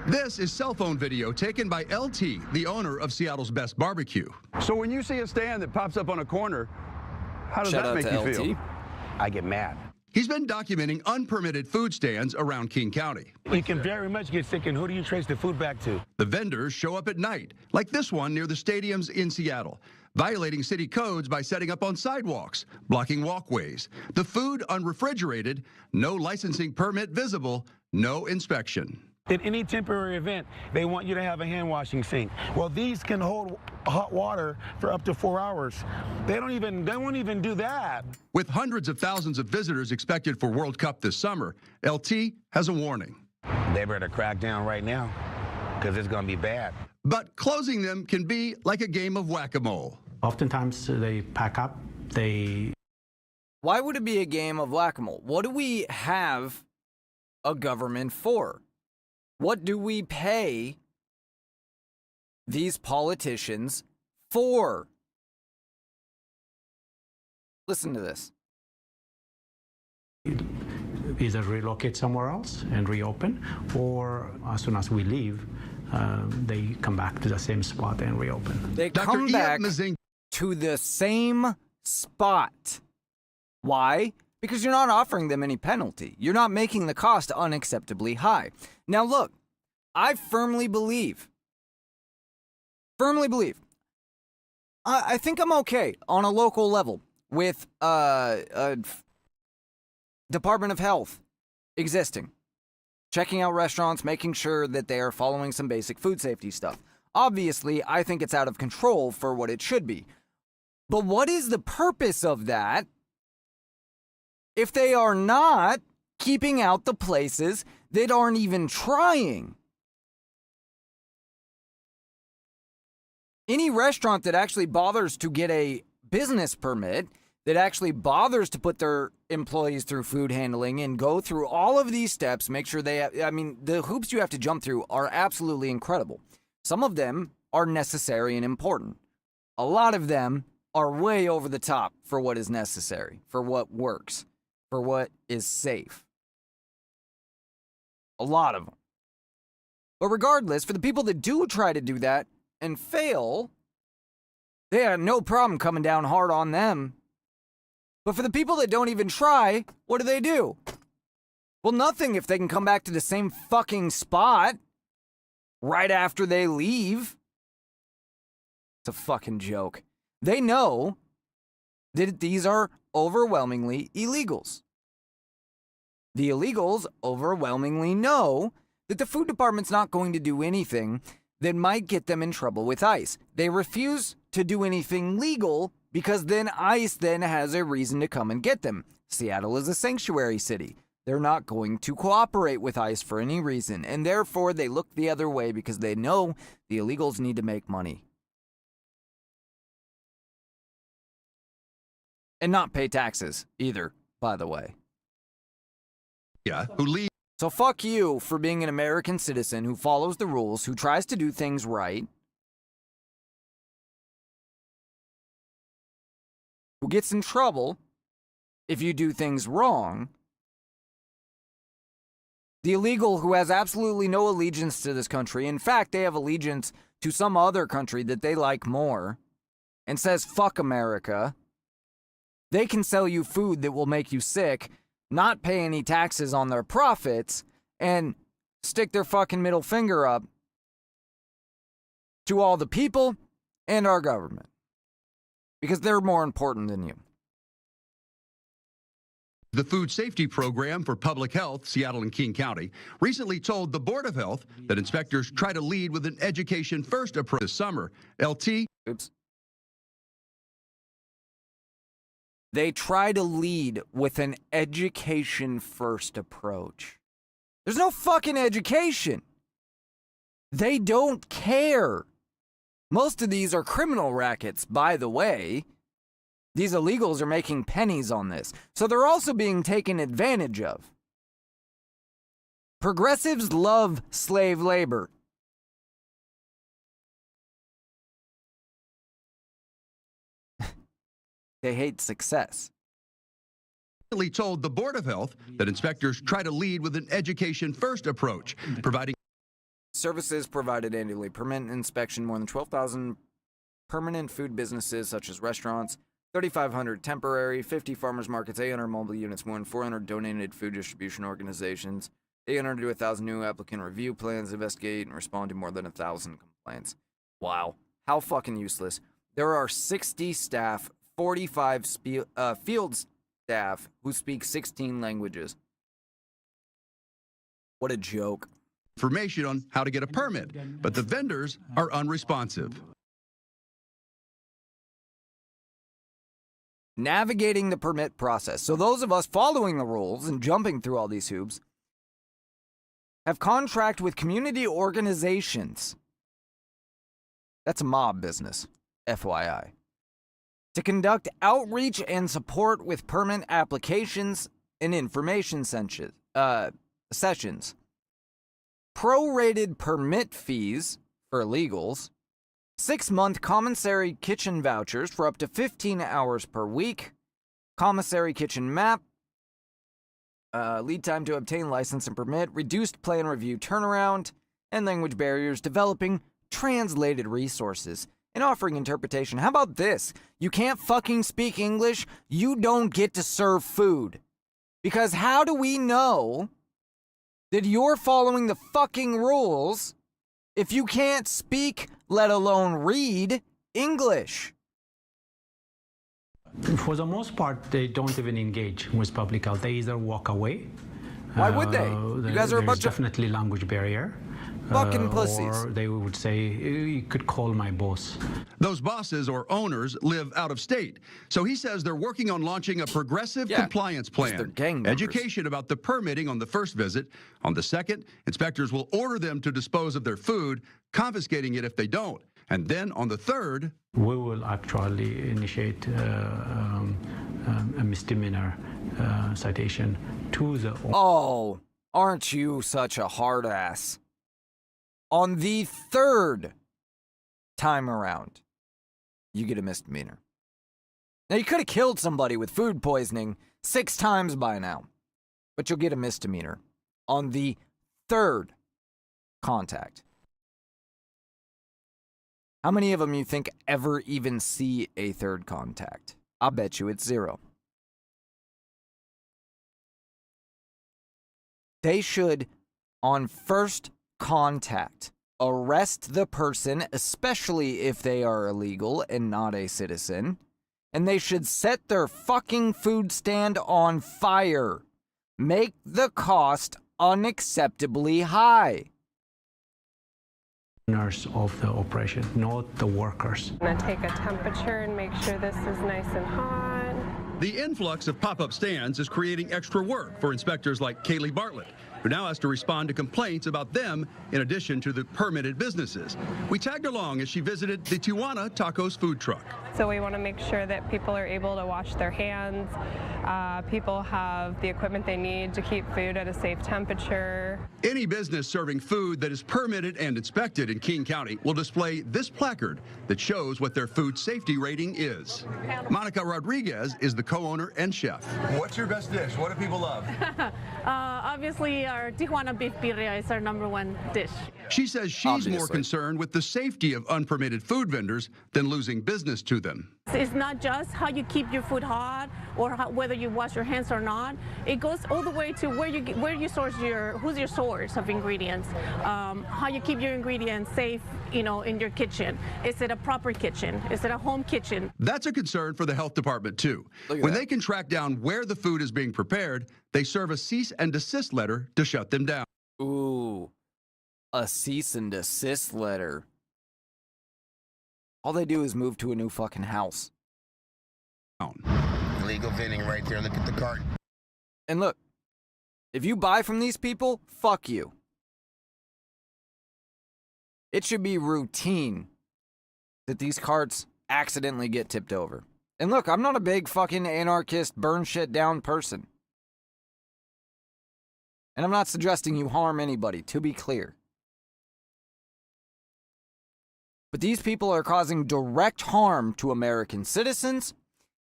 S8: This is cell phone video taken by LT, the owner of Seattle's Best Barbecue. So when you see a stand that pops up on a corner, how does that make you feel?
S9: I get mad.
S8: He's been documenting unpermitted food stands around King County.
S9: You can very much get sick, and who do you trace the food back to?
S8: The vendors show up at night, like this one near the stadiums in Seattle, violating city codes by setting up on sidewalks, blocking walkways. The food unrefrigerated, no licensing permit visible, no inspection.
S9: At any temporary event, they want you to have a hand washing sink. Well, these can hold hot water for up to 4 hours. They won't even do that.
S8: With hundreds of thousands of visitors expected for World Cup this summer, LT has a warning.
S9: They better crack down right now, because it's going to be bad.
S8: But closing them can be like a game of whack-a-mole.
S10: Oftentimes they pack up,
S5: Why would it be a game of whack-a-mole? What do we have a government for? What do we pay these politicians for? Listen to this.
S10: Either relocate somewhere else and reopen, or as soon as we leave, they come back to the same spot and reopen.
S5: They come back to the same spot. Why? Because you're not offering them any penalty. You're not making the cost unacceptably high. Now look, I firmly believe, I think I'm okay on a local level with Department of Health existing, checking out restaurants, making sure that they are following some basic food safety stuff. Obviously, I think it's out of control for what it should be. But what is the purpose of that if they are not keeping out the places that aren't even trying? Any restaurant that actually bothers to get a business permit, that actually bothers to put their employees through food handling and go through all of these steps, make sure they have, I mean, the hoops you have to jump through are absolutely incredible. Some of them are necessary and important. A lot of them are way over the top for what is necessary, for what works, for what is safe. A lot of them. But regardless, for the people that do try to do that and fail, they have no problem coming down hard on them. But for the people that don't even try, what do? Well, nothing if they can come back to the same fucking spot right after they leave. It's a fucking joke. They know that these are overwhelmingly illegals. The illegals overwhelmingly know that the food department's not going to do anything that might get them in trouble with ICE. They refuse to do anything legal because then ICE then has a reason to come and get them. Seattle is a sanctuary city. They're not going to cooperate with ICE for any reason, and therefore they look the other way because they know the illegals need to make money. And not pay taxes either, by the way.
S8: Yeah, who leave.
S5: So fuck you for being an American citizen who follows the rules, who tries to do things right, who gets in trouble if you do things wrong. The illegal who has absolutely no allegiance to this country. In fact, they have allegiance to some other country that they like more and says, fuck America. They can sell you food that will make you sick, not pay any taxes on their profits, and stick their fucking middle finger up to all the people and our government. Because they're more important than you.
S8: The Food Safety Program for Public Health, Seattle and King County, recently told the Board of Health that inspectors try to lead with an education-first approach this summer. LT.
S5: Oops. They try to lead with an education-first approach. There's no fucking education. They don't care. Most of these are criminal rackets, by the way. These illegals are making pennies on this. So they're also being taken advantage of. Progressives love slave labor. They hate success.
S8: Told the Board of Health that inspectors try to lead with an education-first approach, providing
S5: services provided annually. Permanent inspection, more than 12,000 permanent food businesses such as restaurants, 3,500 temporary, 50 farmers markets, 800 mobile units, more than 400 donated food distribution organizations, 800 to 1,000 new applicant review plans, investigate and respond to more than 1,000 complaints. Wow. How fucking useless. There are 60 staff, 45 field staff who speak 16 languages. What a joke.
S8: Information on how to get a permit, but the vendors are unresponsive.
S5: Navigating the permit process. So those of us following the rules and jumping through all these hoops have contract with community organizations. That's a mob business, FYI. To conduct outreach and support with permit applications and information sessions. prorated permit fees for illegals, 6-month commissary kitchen vouchers for up to 15 hours per week, commissary kitchen map, lead time to obtain license and permit, reduced plan review turnaround, and language barriers, developing translated resources and offering interpretation. How about this? You can't fucking speak English, you don't get to serve food. Because how do we know that you're following the fucking rules if you can't speak, let alone read, English?
S10: For the most part, they don't even engage with public health. They either walk away.
S5: Why would they? You guys are a bunch of
S10: definitely language barrier.
S5: Fucking pussies.
S10: Or they would say, you could call my boss.
S8: Those bosses or owners live out of state. So he says they're working on launching a progressive compliance plan.
S5: They're gang members.
S8: Education about the permitting on the first visit. On the second, inspectors will order them to dispose of their food, confiscating it if they don't. And then on the third,
S10: we will actually initiate a misdemeanor citation to the...
S5: Oh, aren't you such a hard ass? On the third time around, you get a misdemeanor. Now, you could have killed somebody with food poisoning 6 times by now, but you'll get a misdemeanor on the third contact. How many of them you think ever even see a third contact? I'll bet you it's 0. They should, on first contact, arrest the person, especially if they are illegal and not a citizen, and they should set their fucking food stand on fire. Make the cost unacceptably high.
S10: Of the operation, not the workers.
S11: I'm gonna take a temperature and make sure this is nice and hot.
S8: the influx of pop-up stands is creating extra work for inspectors like Kaylee Bartlett, who now has to respond to complaints about them in addition to the permitted businesses. We tagged along as she visited the Tijuana Tacos food truck.
S11: So we want to make sure that people are able to wash their hands, people have the equipment they need to keep food at a safe temperature.
S8: Any business serving food that is permitted and inspected in King County will display this placard that shows what their food safety rating is. Monica Rodriguez is the co-owner and chef.
S12: What's your best dish? What do people love?
S13: Obviously, our Tijuana beef birria is our #1 dish.
S8: She says she's more concerned with the safety of unpermitted food vendors than losing business to them.
S13: It's not just how you keep your food hot or whether you wash your hands or not. It goes all the way to where you source who's your source of ingredients, how you keep your ingredients safe, in your kitchen. Is it a proper kitchen? Is it a home kitchen?
S8: That's a concern for the health department too. When they can track down where the food is being prepared, they serve a cease and desist letter to shut them down.
S5: Ooh, a cease and desist letter. All they do is move to a new fucking house.
S12: Illegal vending right there. Look at the cart.
S5: And look, if you buy from these people, fuck you. It should be routine that these carts accidentally get tipped over. And look, I'm not a big fucking anarchist, burn shit down person. And I'm not suggesting you harm anybody, to be clear. But these people are causing direct harm to American citizens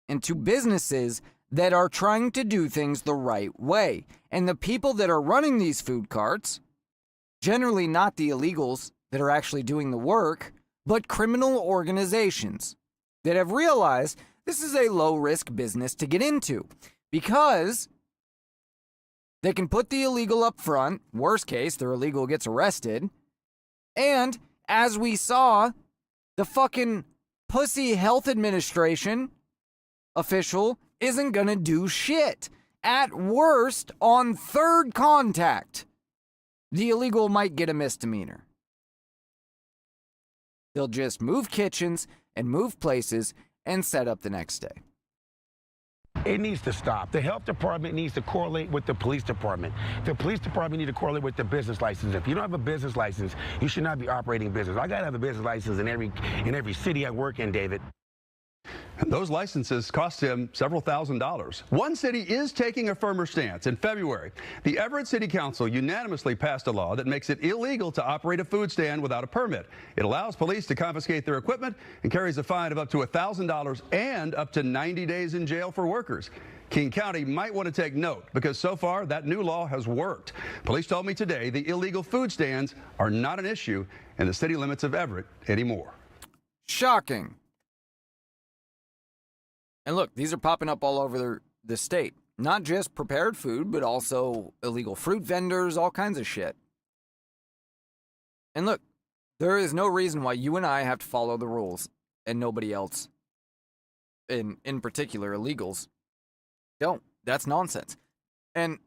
S5: and to businesses that are trying to do things the right way. And the people that are running these food carts, generally not the illegals that are actually doing the work, but criminal organizations that have realized this is a low-risk business to get into because they can put the illegal up front. Worst case, their illegal gets arrested. And as we saw, the fucking pussy health administration official isn't gonna do shit. At worst, on third contact, the illegal might get a misdemeanor. They'll just move kitchens and move places and set up the next day.
S14: It needs to stop. The health department needs to correlate with the police department. The police department needs to correlate with the business license. If you don't have a business license, you should not be operating business. I gotta have a business license in every city I work in, David.
S8: And those licenses cost him several $1,000s. One city is taking a firmer stance. In February, the Everett City Council unanimously passed a law that makes it illegal to operate a food stand without a permit. It allows police to confiscate their equipment and carries a fine of up to $1,000 and up to 90 days in jail for workers. King County might want to take note because so far that new law has worked. Police told me today the illegal food stands are not an issue in the city limits of Everett anymore.
S5: Shocking. And look, these are popping up all over the state. Not just prepared food, but also illegal fruit vendors, all kinds of shit. And look, there is no reason why you and I have to follow the rules and nobody else, in particular illegals, don't. That's nonsense. And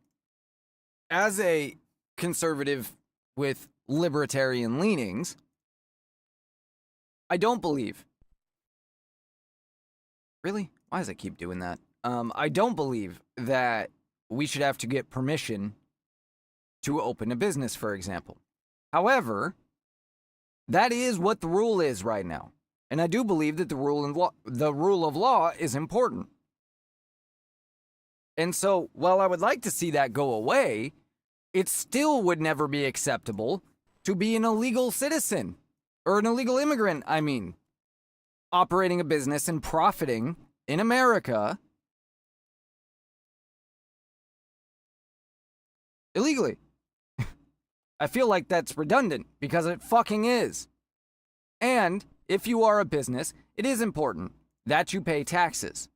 S5: as a conservative with libertarian leanings, I don't believe. Really? Why does it keep doing that? I don't believe that we should have to get permission to open a business, for example. However, that is what the rule is right now. And I do believe that the rule of law is important. And so, while I would like to see that go away, it still would never be acceptable to be an illegal citizen, or an illegal immigrant, I mean, operating a business and profiting in America illegally. I feel like that's redundant because it fucking is. And if you are a business, it is important that you pay taxes.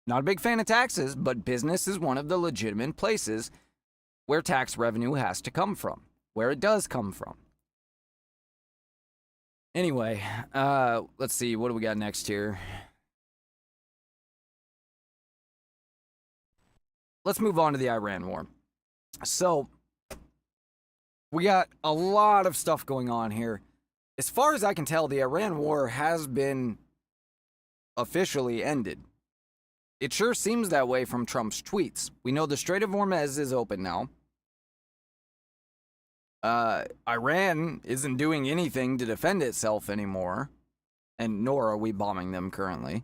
S5: Not a big fan of taxes, but business is one of the legitimate places where tax revenue has to come from, where it does come from. Anyway, let's see, what do we got next here? Let's move on to the Iran war. So, we got a lot of stuff going on here. As far as I can tell, the Iran war has been officially ended. It sure seems that way from Trump's tweets. We know the Strait of Hormuz is open now. Iran isn't doing anything to defend itself anymore, and nor are we bombing them currently.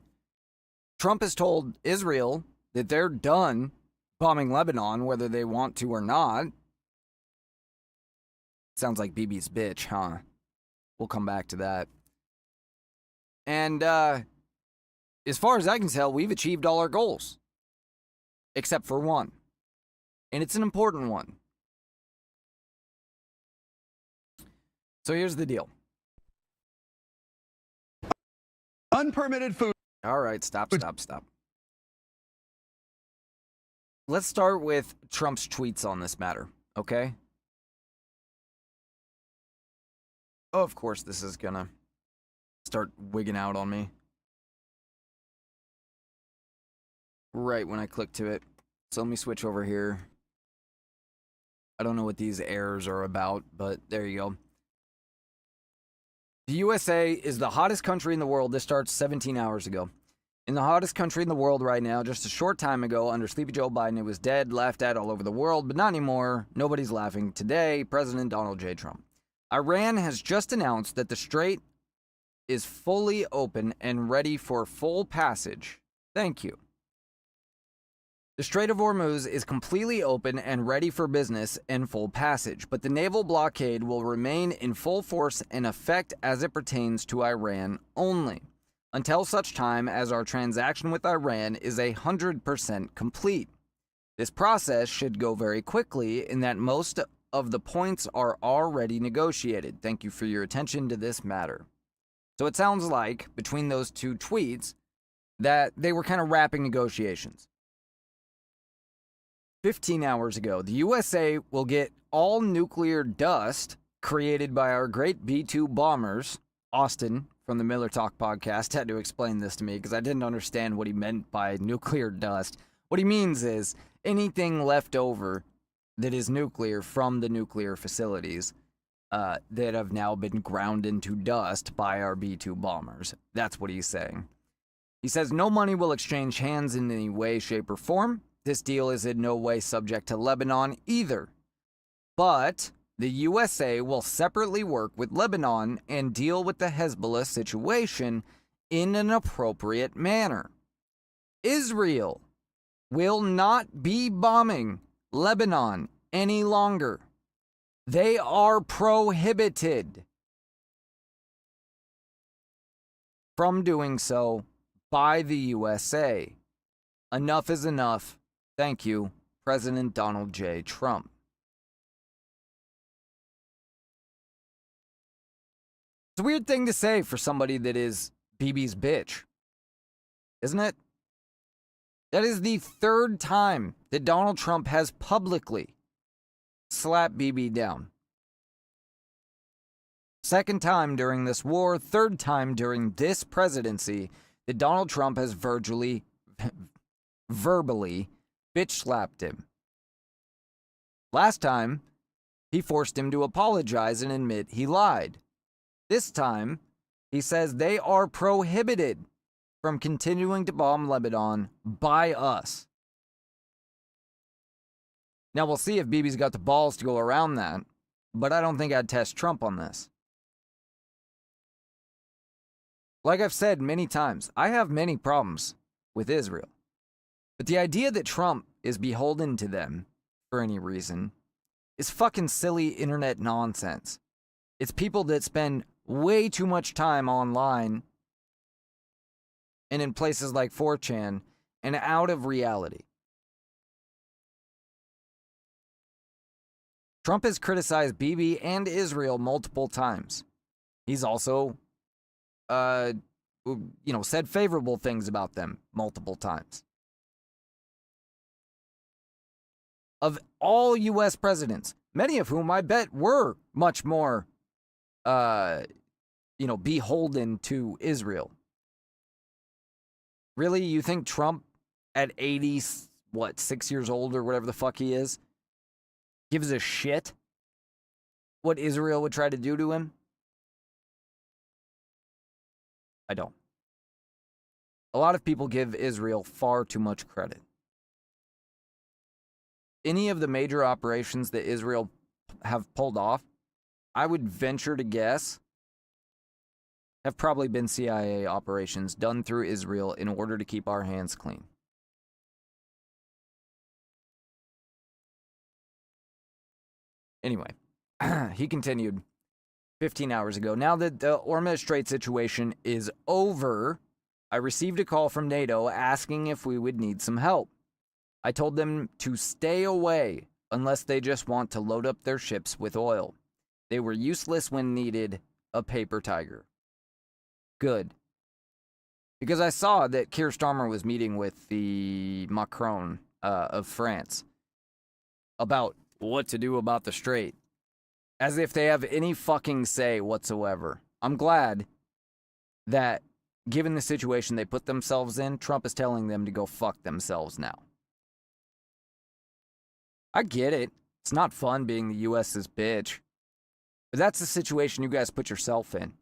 S5: Trump has told Israel that they're done bombing Lebanon, whether they want to or not. Sounds like Bibi's bitch, huh? We'll come back to that. And, as far as I can tell, we've achieved all our goals. Except for one. And it's an important one. So here's the deal.
S8: Unpermitted food.
S5: All right, stop. Let's start with Trump's tweets on this matter, okay? Oh, of course this is gonna start wigging out on me. Right when I click to it. So let me switch over here. I don't know what these errors are about, but there you go. The USA is the hottest country in the world. This starts 17 hours ago. In the hottest country in the world right now, just a short time ago, under Sleepy Joe Biden, it was dead, laughed at all over the world, but not anymore. Nobody's laughing. Today, President Donald J. Trump. Iran has just announced that the strait is fully open and ready for full passage. Thank you. The Strait of Hormuz is completely open and ready for business and full passage, but the naval blockade will remain in full force and effect as it pertains to Iran only, until such time as our transaction with Iran is 100% complete. This process should go very quickly in that most of the points are already negotiated. Thank you for your attention to this matter. So it sounds like, between those two tweets, that they were kind of wrapping negotiations. 15 hours ago, the USA will get all nuclear dust created by our great B-2 bombers. Austin from the Miller Talk podcast had to explain this to me because I didn't understand what he meant by nuclear dust. What he means is anything left over that is nuclear from the nuclear facilities that have now been ground into dust by our B-2 bombers. That's what he's saying. He says no money will exchange hands in any way, shape, or form. This deal is in no way subject to Lebanon either. But the USA will separately work with Lebanon and deal with the Hezbollah situation in an appropriate manner. Israel will not be bombing Lebanon any longer. They are prohibited from doing so by the USA. Enough is enough. Thank you, President Donald J. Trump. It's a weird thing to say for somebody that is Bibi's bitch, isn't it? That is the third time that Donald Trump has publicly slapped Bibi down. Second time during this war, third time during this presidency that Donald Trump has verbally bitch slapped him. Last time, he forced him to apologize and admit he lied. This time, he says they are prohibited from continuing to bomb Lebanon by us. Now, we'll see if Bibi's got the balls to go around that, but I don't think I'd test Trump on this. Like I've said many times, I have many problems with Israel. But the idea that Trump is beholden to them for any reason is fucking silly internet nonsense. It's people that spend way too much time online and in places like 4chan and out of reality. Trump has criticized Bibi and Israel multiple times. He's also, said favorable things about them multiple times. Of all U.S. presidents, many of whom I bet were much more, beholden to Israel. Really, you think Trump at 6 years old or whatever the fuck he is, gives a shit what Israel would try to do to him? I don't. A lot of people give Israel far too much credit. Any of the major operations that Israel have pulled off, I would venture to guess, have probably been CIA operations done through Israel in order to keep our hands clean. Anyway, he continued 15 hours ago. Now that the Hormuz Strait situation is over, I received a call from NATO asking if we would need some help. I told them to stay away unless they just want to load up their ships with oil. They were useless when needed, a paper tiger. Good. Because I saw that Keir Starmer was meeting with the Macron of France about what to do about the strait. As if they have any fucking say whatsoever. I'm glad that, given the situation they put themselves in, Trump is telling them to go fuck themselves now. I get it. It's not fun being the US's bitch. But that's the situation you guys put yourself in.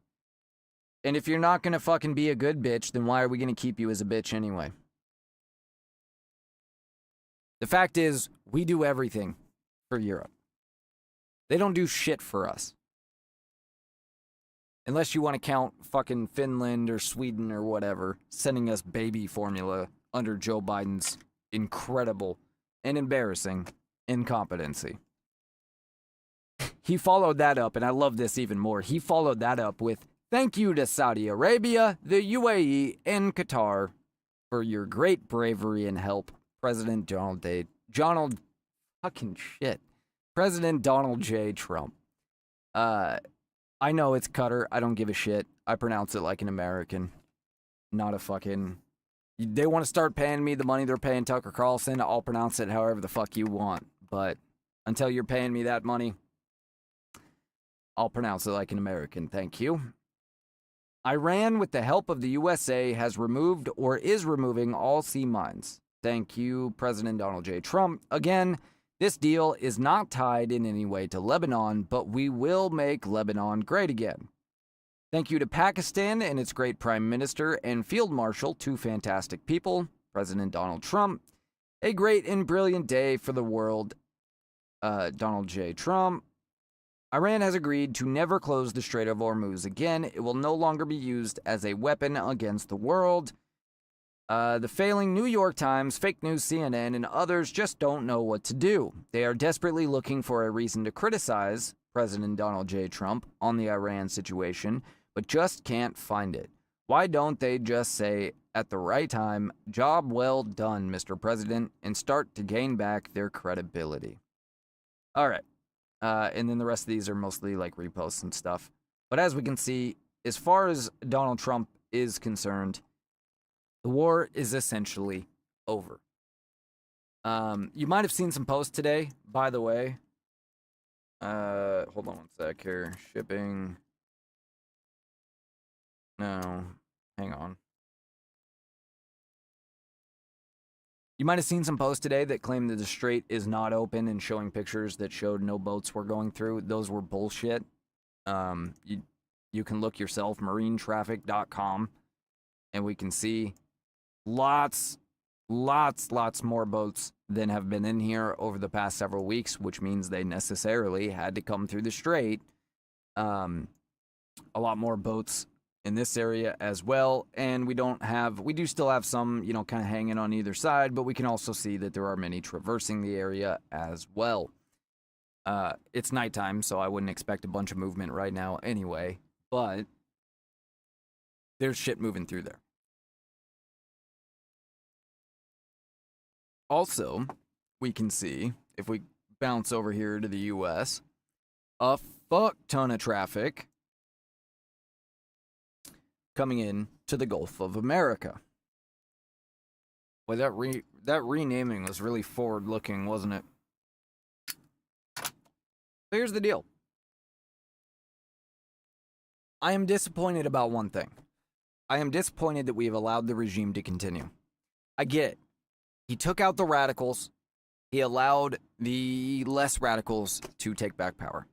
S5: And if you're not gonna fucking be a good bitch, then why are we gonna keep you as a bitch anyway? The fact is, we do everything for Europe. They don't do shit for us. Unless you want to count fucking Finland or Sweden or whatever, sending us baby formula under Joe Biden's incredible and embarrassing incompetency. He followed that up, and I love this even more. He followed that up with, thank you to Saudi Arabia, the UAE, and Qatar for your great bravery and help. President Donald J. Trump. I know it's Qatar. I don't give a shit. I pronounce it like an American. Not a fucking... They want to start paying me the money they're paying Tucker Carlson. I'll pronounce it however the fuck you want. But until you're paying me that money, I'll pronounce it like an American. Thank you. Iran, with the help of the USA, has removed or is removing all sea mines. Thank you, President Donald J. Trump. Again, this deal is not tied in any way to Lebanon, but we will make Lebanon great again. Thank you to Pakistan and its great Prime Minister and Field Marshal, two fantastic people, President Donald Trump. A great and brilliant day for the world, Donald J. Trump. Iran has agreed to never close the Strait of Hormuz again. It will no longer be used as a weapon against the world. The failing New York Times, fake news CNN, and others just don't know what to do. They are desperately looking for a reason to criticize President Donald J. Trump on the Iran situation, but just can't find it. Why don't they just say, at the right time, job well done, Mr. President, and start to gain back their credibility? All right. And then the rest of these are mostly like reposts and stuff. But as we can see, as far as Donald Trump is concerned, the war is essentially over. You might have seen some posts today, by the way. Hold on one sec here. Shipping. No, hang on. You might have seen some posts today that claimed that the strait is not open and showing pictures that showed no boats were going through. Those were bullshit. You can look yourself, marinetraffic.com, and we can see lots more boats than have been in here over the past several weeks, which means they necessarily had to come through the strait. A lot more boats in this area as well, and we do still have some, kind of hanging on either side, but we can also see that there are many traversing the area as well. It's nighttime, so I wouldn't expect a bunch of movement right now anyway, but there's shit moving through there. Also, we can see, if we bounce over here to the U.S., a fuck ton of traffic coming in to the Gulf of America. Boy, that renaming was really forward-looking, wasn't it? So here's the deal. I am disappointed about one thing. I am disappointed that we have allowed the regime to continue. I get it. He took out the radicals. He allowed the less radicals to take back power.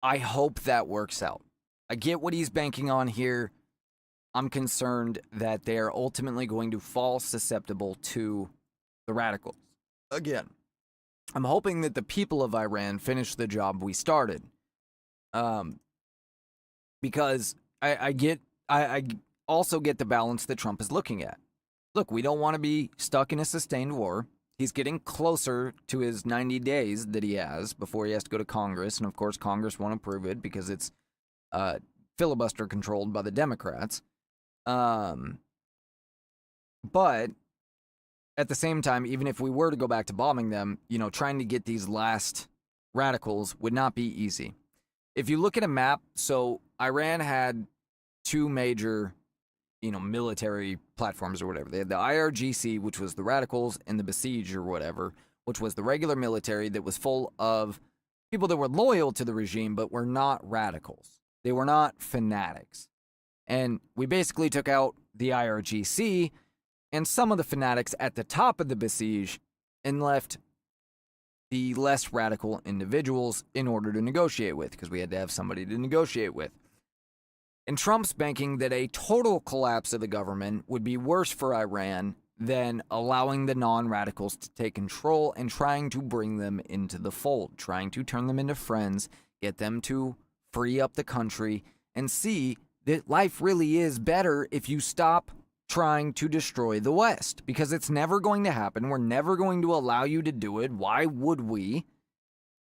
S5: I hope that works out. I get what he's banking on here. I'm concerned that they are ultimately going to fall susceptible to the radicals. Again, I'm hoping that the people of Iran finish the job we started. Because I also get the balance that Trump is looking at. Look, we don't want to be stuck in a sustained war. He's getting closer to his 90 days that he has before he has to go to Congress. And of course, Congress won't approve it because it's filibuster controlled by the Democrats. But at the same time, even if we were to go back to bombing them, trying to get these last radicals would not be easy. If you look at a map, so Iran had two major, military platforms or whatever. They had the IRGC, which was the radicals, and the Besiege or whatever, which was the regular military that was full of people that were loyal to the regime but were not radicals. They were not fanatics. And we basically took out the IRGC and some of the fanatics at the top of the Besiege and left the less radical individuals in order to negotiate with, because we had to have somebody to negotiate with. And Trump's banking that a total collapse of the government would be worse for Iran than allowing the non-radicals to take control and trying to bring them into the fold, trying to turn them into friends, get them to free up the country, and see that life really is better if you stop trying to destroy the West, because it's never going to happen. We're never going to allow you to do it. Why would we?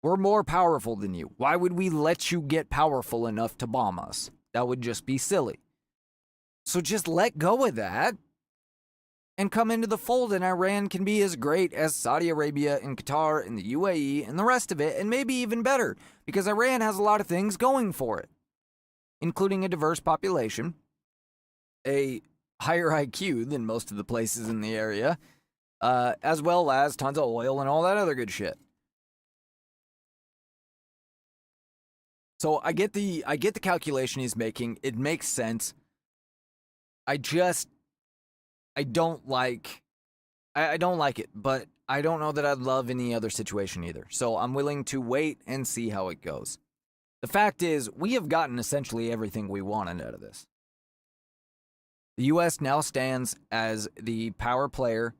S5: We're more powerful than you. Why would we let you get powerful enough to bomb us? That would just be silly. So just let go of that and come into the fold, and Iran can be as great as Saudi Arabia and Qatar and the UAE and the rest of it, and maybe even better, because Iran has a lot of things going for it, including a diverse population, a higher IQ than most of the places in the area, as well as tons of oil and all that other good shit. So I get the calculation he's making. It makes sense. I don't like it, but I don't know that I'd love any other situation either. So I'm willing to wait and see how it goes. The fact is, we have gotten essentially everything we wanted out of this. The U.S. now stands as the power player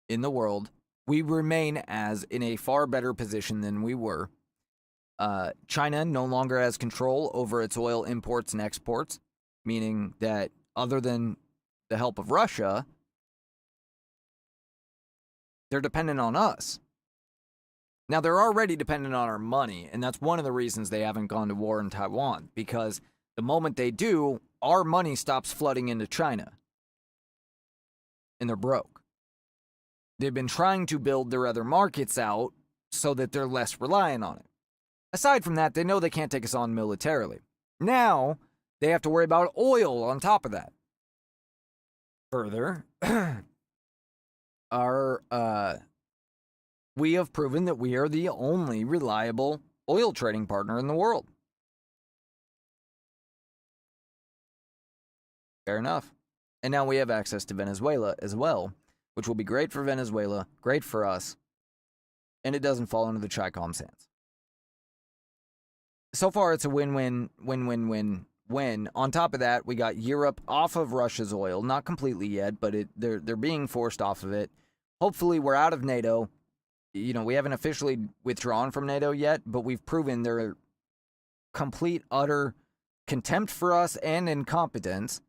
S5: in the world. We remain as in a far better position than we were. China no longer has control over its oil imports and exports, meaning that other than the help of Russia, they're dependent on us. Now, they're already dependent on our money, and that's one of the reasons they haven't gone to war in Taiwan, because the moment they do, our money stops flooding into China, and they're broke. They've been trying to build their other markets out so that they're less reliant on it. Aside from that, they know they can't take us on militarily. Now, they have to worry about oil on top of that. Further, we have proven that we are the only reliable oil trading partner in the world. Fair enough. And now we have access to Venezuela as well, which will be great for Venezuela, great for us, and it doesn't fall into the Chi-Com's hands. So far, it's a win-win, win-win-win-win. On top of that, we got Europe off of Russia's oil. Not completely yet, but they're being forced off of it. Hopefully, we're out of NATO. You know, we haven't officially withdrawn from NATO yet, but we've proven their complete, utter contempt for us and incompetence.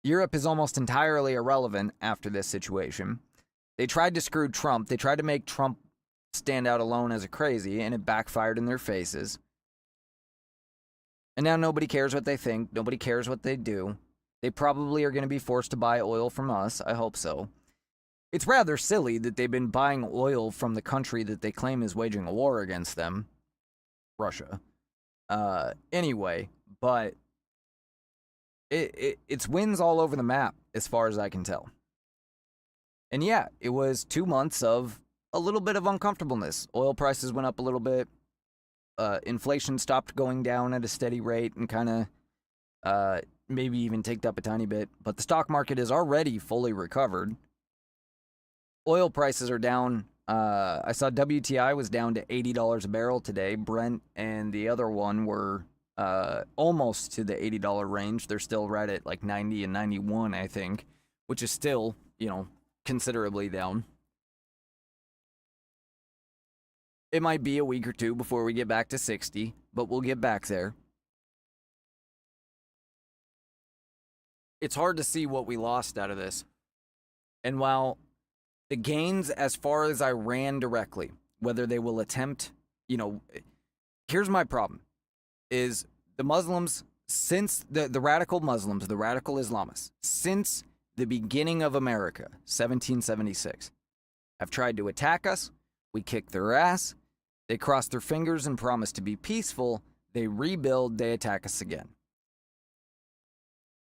S5: Europe is almost entirely irrelevant after this situation. They tried to screw Trump. They tried to make Trump stand out alone as a crazy, and it backfired in their faces. And now nobody cares what they think. Nobody cares what they do. They probably are going to be forced to buy oil from us. I hope so. It's rather silly that they've been buying oil from the country that they claim is waging a war against them. Russia. Anyway, but it's wins all over the map as far as I can tell. And yeah, it was 2 months of a little bit of uncomfortableness. Oil prices went up a little bit. Inflation stopped going down at a steady rate and kind of maybe even ticked up a tiny bit. But the stock market is already fully recovered. Oil prices are down. I saw WTI was down to $80 a barrel today. Brent and the other one were almost to the $80 range. They're still right at like 90 and 91, I think, which is still, considerably down. It might be a week or two before we get back to 60, but we'll get back there. It's hard to see what we lost out of this. And while the gains as far as Iran directly, whether they will attempt, here's my problem, is the Muslims, since the radical Muslims, the radical Islamists, since the beginning of America, 1776, have tried to attack us. We kick their ass. They cross their fingers and promise to be peaceful. They rebuild. They attack us again.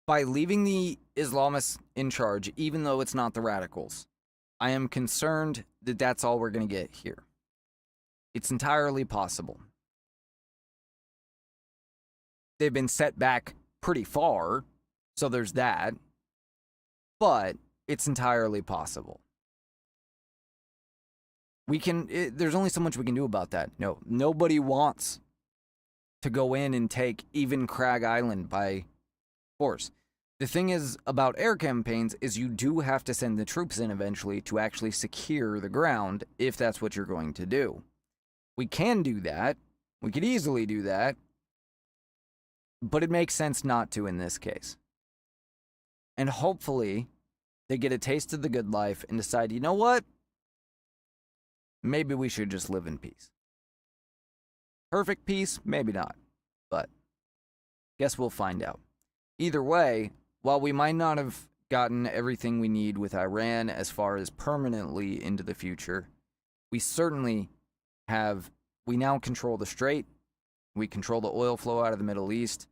S5: By leaving the Islamists in charge, even though it's not the radicals, I am concerned that that's all we're going to get here. It's entirely possible. They've been set back pretty far, so there's that. But it's entirely possible. There's only so much we can do about that. No, nobody wants to go in and take even Crag Island by force. The thing is about air campaigns is you do have to send the troops in eventually to actually secure the ground if that's what you're going to do. We can do that. We could easily do that. But it makes sense not to in this case. And hopefully they get a taste of the good life and decide, you know what? Maybe we should just live in peace. Perfect peace? Maybe not. But guess we'll find out. Either way, while we might not have gotten everything we need with Iran as far as permanently into the future, we certainly have, we now control the Strait. We control the oil flow out of the Middle East.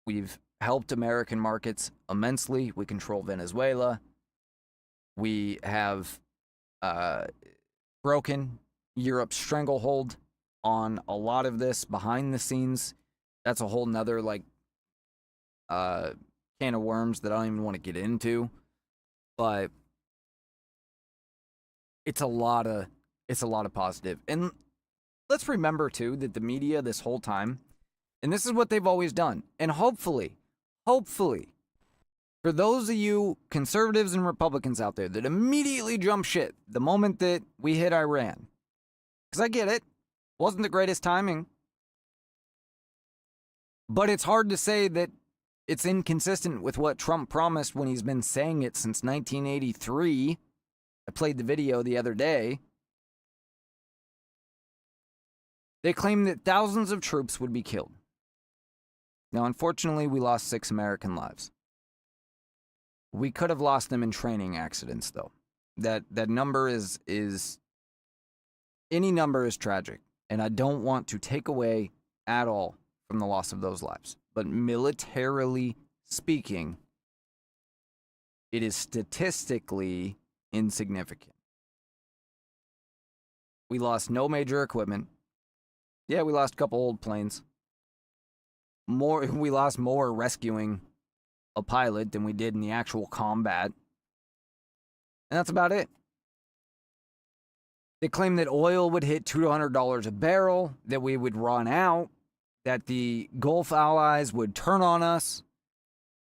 S5: We've helped American markets immensely. We control Venezuela. We have broken Europe's stranglehold on a lot of this behind the scenes. That's a whole nother can of worms that I don't even want to get into. But it's a lot of positive. And let's remember too that the media this whole time, and this is what they've always done, and hopefully, for those of you conservatives and Republicans out there that immediately jump shit the moment that we hit Iran, Because I get it. Wasn't the greatest timing. But it's hard to say that it's inconsistent with what Trump promised when he's been saying it since 1983. I played the video the other day. They claimed that thousands of troops would be killed. Now, unfortunately, we lost 6 American lives. We could have lost them in training accidents, though. That number is any number is tragic, and I don't want to take away at all from the loss of those lives. But militarily speaking, it is statistically insignificant. We lost no major equipment. Yeah, we lost a couple old planes. We lost more rescuing a pilot than we did in the actual combat. And that's about it. They claim that oil would hit $200 a barrel, that we would run out, that the Gulf allies would turn on us,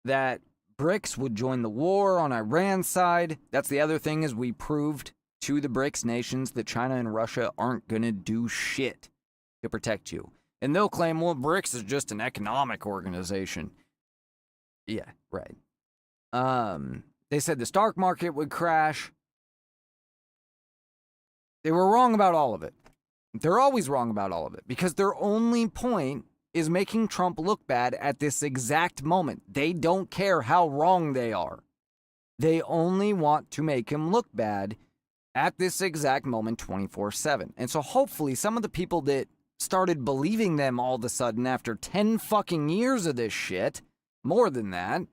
S5: that BRICS would join the war on Iran's side. That's the other thing, is we proved to the BRICS nations that China and Russia aren't going to do shit to protect you. And they'll claim, well, BRICS is just an economic organization. Yeah, right. They said the stock market would crash. They were wrong about all of it. They're always wrong about all of it because their only point is making Trump look bad at this exact moment. They don't care how wrong they are. They only want to make him look bad at this exact moment 24/7. And so hopefully some of the people that started believing them all of a sudden after 10 fucking years of this shit, more than that,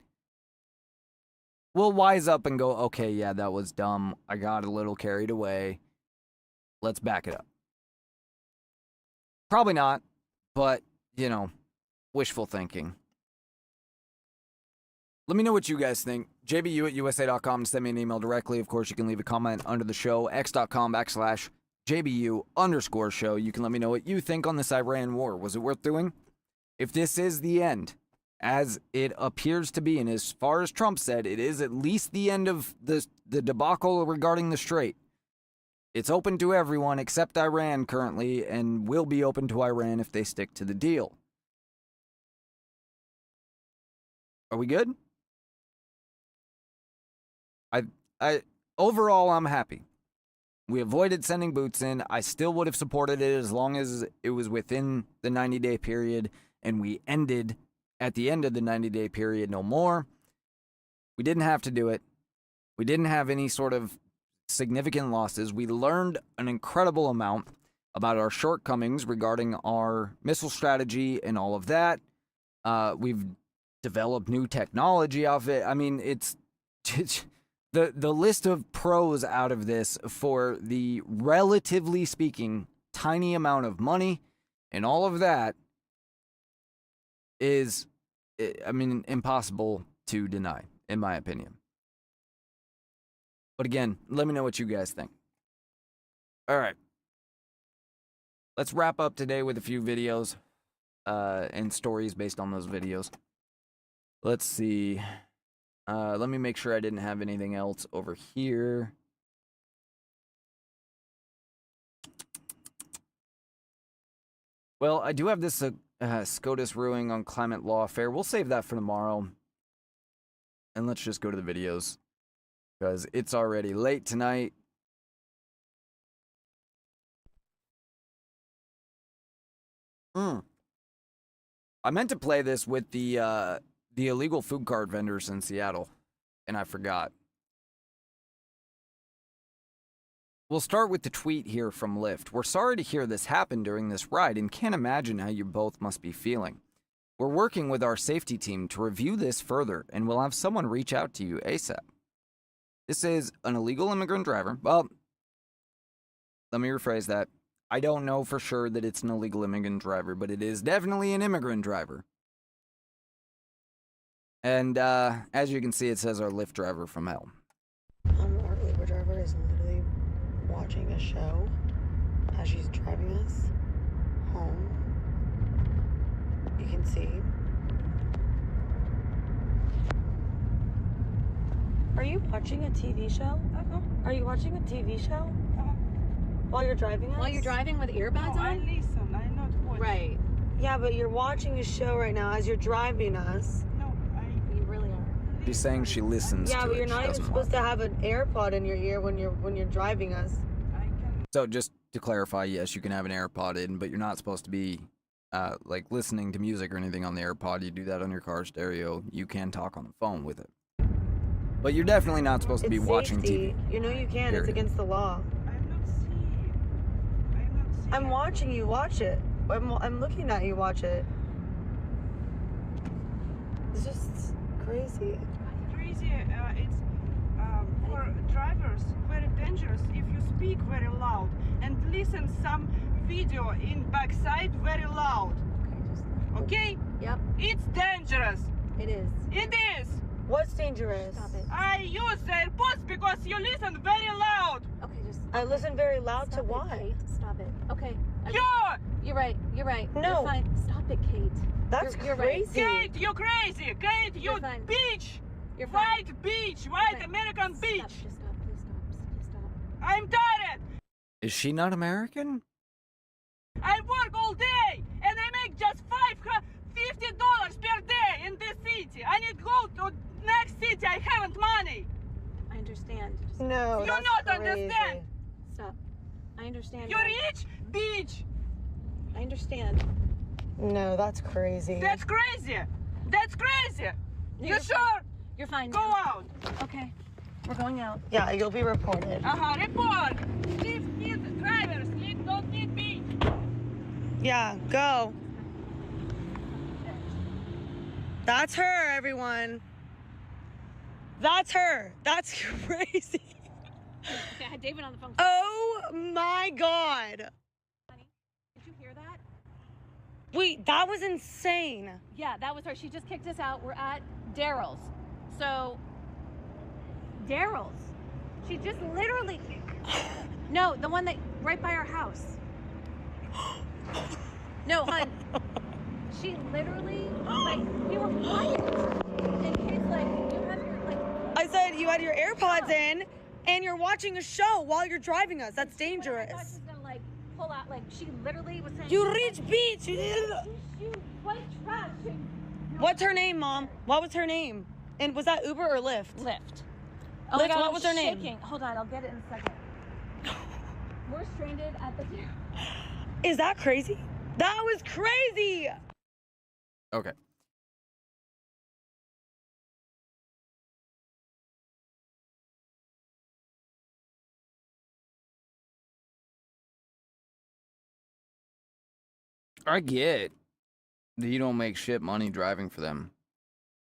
S5: will wise up and go, okay, yeah, that was dumb. I got a little carried away. Let's back it up. Probably not, but, you know, wishful thinking. Let me know what you guys think. JBU@USA.com to send me an email directly. Of course, you can leave a comment under the show. X.com/JBU_show. You can let me know what you think on this Iran war. Was it worth doing? If this is the end, as it appears to be, and as far as Trump said, it is at least the end of the debacle regarding the Strait. It's open to everyone except Iran currently, and will be open to Iran if they stick to the deal. Are we good? Overall, I'm happy. We avoided sending boots in. I still would have supported it as long as it was within the 90-day period, and we ended at the end of the 90-day period, no more. We didn't have to do it. We didn't have any sort of significant losses. We learned an incredible amount about our shortcomings regarding our missile strategy and all of that. We've developed new technology off it. I mean, it's the list of pros out of this for the, relatively speaking, tiny amount of money and all of that is, I mean, impossible to deny, in my opinion. But again, let me know what you guys think. All right. Let's wrap up today with a few videos and stories based on those videos. Let's see. Let me make sure I didn't have anything else over here. Well, I do have this SCOTUS ruling on climate lawfare. We'll save that for tomorrow. And let's just go to the videos, because it's already late tonight. I meant to play this with the illegal food cart vendors in Seattle, and I forgot. We'll start with the tweet here from Lyft. We're sorry to hear this happen during this ride and can't imagine how you both must be feeling. We're working with our safety team to review this further, and we'll have someone reach out to you ASAP. This is an illegal immigrant driver. Well, let me rephrase that. I don't know for sure that it's an illegal immigrant driver, but it is definitely an immigrant driver. And as you can see, it says our Lyft driver from hell.
S15: Our Uber driver is literally watching a show as she's driving us home. You can see. Are you watching a TV show? Are you watching a TV show? While you're driving us?
S13: While you're driving with earbuds on?
S16: I listen. I not watch.
S13: Right.
S15: Yeah, but you're watching a show right now as you're driving us.
S16: No,
S13: you really are.
S5: She's saying she listens
S15: Yeah,
S5: to
S15: but
S5: it.
S15: you're not even supposed to have an AirPod in your ear when you're driving us.
S5: So just to clarify, yes, you can have an AirPod in, but you're not supposed to be like listening to music or anything on the AirPod. You do that on your car stereo. You can talk on the phone with it. But you're definitely not supposed to be watching TV.
S15: You know you can. It's against the law. I'm watching you watch it. I'm looking at you watch it. It's just crazy.
S16: Crazy. It's for drivers very dangerous if you speak very loud and listen some video in backside very loud. Okay?
S13: Yep.
S16: It's dangerous.
S13: It is.
S16: It is.
S15: What's dangerous?
S13: Stop it.
S16: I use the AirPods because you listen very loud.
S13: Okay, just.
S15: I listen very loud
S13: Stop
S15: to
S13: it,
S15: why?
S13: Kate. Stop it. Okay.
S16: You're
S13: right. You're right.
S15: No.
S13: You're fine. Stop it, Kate.
S15: That's
S13: you're
S15: crazy.
S16: Kate, you're crazy. Kate, you
S13: fine.
S16: bitch.
S13: You're fine.
S16: White bitch. White American bitch.
S13: Stop. Just stop. Please stop. Please stop.
S16: I'm tired.
S5: Is she not American?
S16: I work all day and I make just $50 per day in this city. I need to go to next city. I haven't money.
S13: I understand. Just
S15: No,
S16: You
S15: that's
S16: not
S15: crazy.
S16: understand.
S13: stop. I understand.
S16: You rich bitch.
S13: I understand.
S15: No, that's crazy.
S16: That's crazy. That's crazy. You
S13: You're
S16: sure?
S13: fine. You're fine.
S16: Go
S13: now.
S16: out.
S13: Okay. We're going out.
S15: Yeah, you'll be reported.
S16: Report. These drivers don't need me.
S15: Yeah, go. That's her, everyone. That's her. That's crazy.
S13: Okay, I had David on the phone.
S15: Oh my God.
S13: Honey, did you hear that?
S15: Wait, that was insane.
S13: Yeah, that was her. She just kicked us out. We're at Daryl's. So, Daryl's. She just literally. No, the one that right by our house. No, hon. She literally, like, we were quiet. And Kate's like, you have your, like.
S15: I said you had your AirPods in and you're watching a show while you're driving us. That's
S13: I thought she
S15: dangerous.
S13: was gonna, like, pull out, like, she literally was saying.
S15: You rich bitch.
S13: You white trash.
S15: What's her name, Mom? What was her name? And was that Uber or Lyft?
S13: Lyft.
S15: Oh my God,
S13: God,
S15: what was her name?
S13: shaking. Hold on, I'll get it in a second. We're stranded at the.
S15: Is that crazy? That was crazy.
S5: Okay. I get that you don't make shit money driving for them.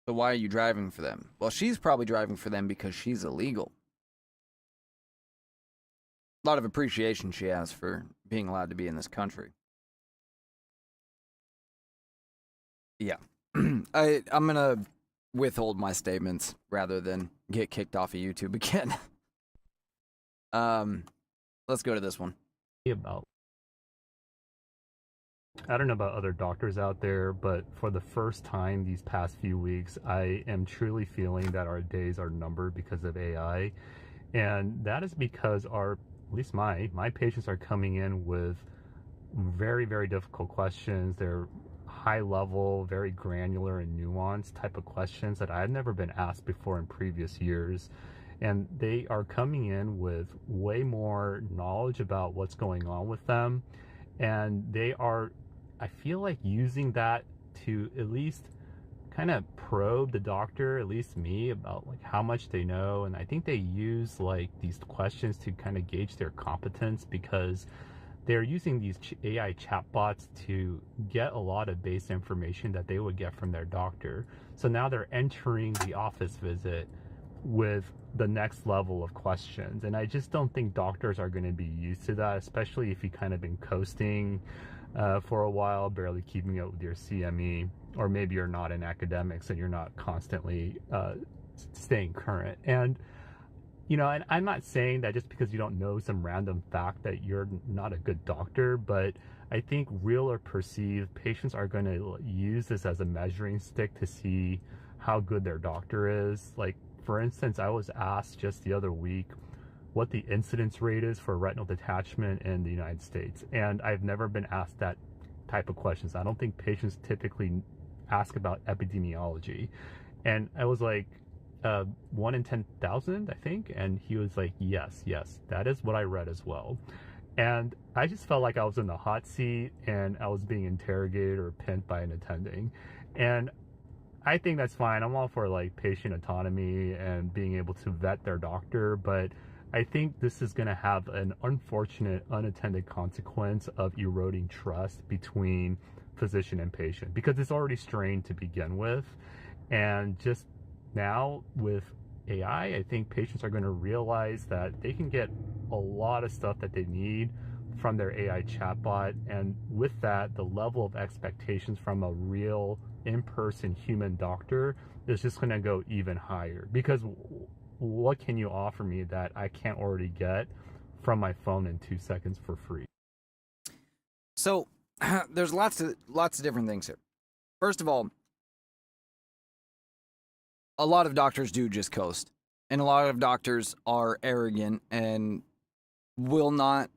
S5: So why are you driving for them? Well, she's probably driving for them because she's illegal. A lot of appreciation she has for being allowed to be in this country. Yeah. I'm gonna withhold my statements rather than get kicked off of YouTube again. Let's go to this one.
S17: About I don't know about other doctors out there, but for the first time these past few weeks, I am truly feeling that our days are numbered because of AI. And that is because at least my patients are coming in with very, very difficult questions. They're high level, very granular and nuanced type of questions that I had never been asked before in previous years. And they are coming in with way more knowledge about what's going on with them. And they are, I feel like, using that to at least kind of probe the doctor, at least me, about like how much they know. And I think they use like these questions to kind of gauge their competence, because they're using these AI chatbots to get a lot of base information that they would get from their doctor. So now they're entering the office visit with the next level of questions. And I just don't think doctors are going to be used to that, especially if you kind of been coasting for a while, barely keeping up with your CME, or maybe you're not in academics and you're not constantly staying current. And you know, and I'm not saying that just because you don't know some random fact that you're not a good doctor, but I think real or perceived, patients are going to use this as a measuring stick to see how good their doctor is. Like, for instance, I was asked just the other week, what the incidence rate is for retinal detachment in the United States. And I've never been asked that type of questions. I don't think patients typically ask about epidemiology. And I was like, 1 in 10,000, I think. And he was like, yes, that is what I read as well. And I just felt like I was in the hot seat and I was being interrogated or pinned by an attending. And I think that's fine. I'm all for like patient autonomy and being able to vet their doctor, but I think this is going to have an unfortunate unintended consequence of eroding trust between physician and patient, because it's already strained to begin with. And just now with AI, I think patients are going to realize that they can get a lot of stuff that they need from their AI chatbot. And with that, the level of expectations from a real in-person human doctor is just going to go even higher, because what can you offer me that I can't already get from my phone in 2 seconds for free?
S5: So there's lots of different things here. First of all, a lot of doctors do just coast, and a lot of doctors are arrogant and will not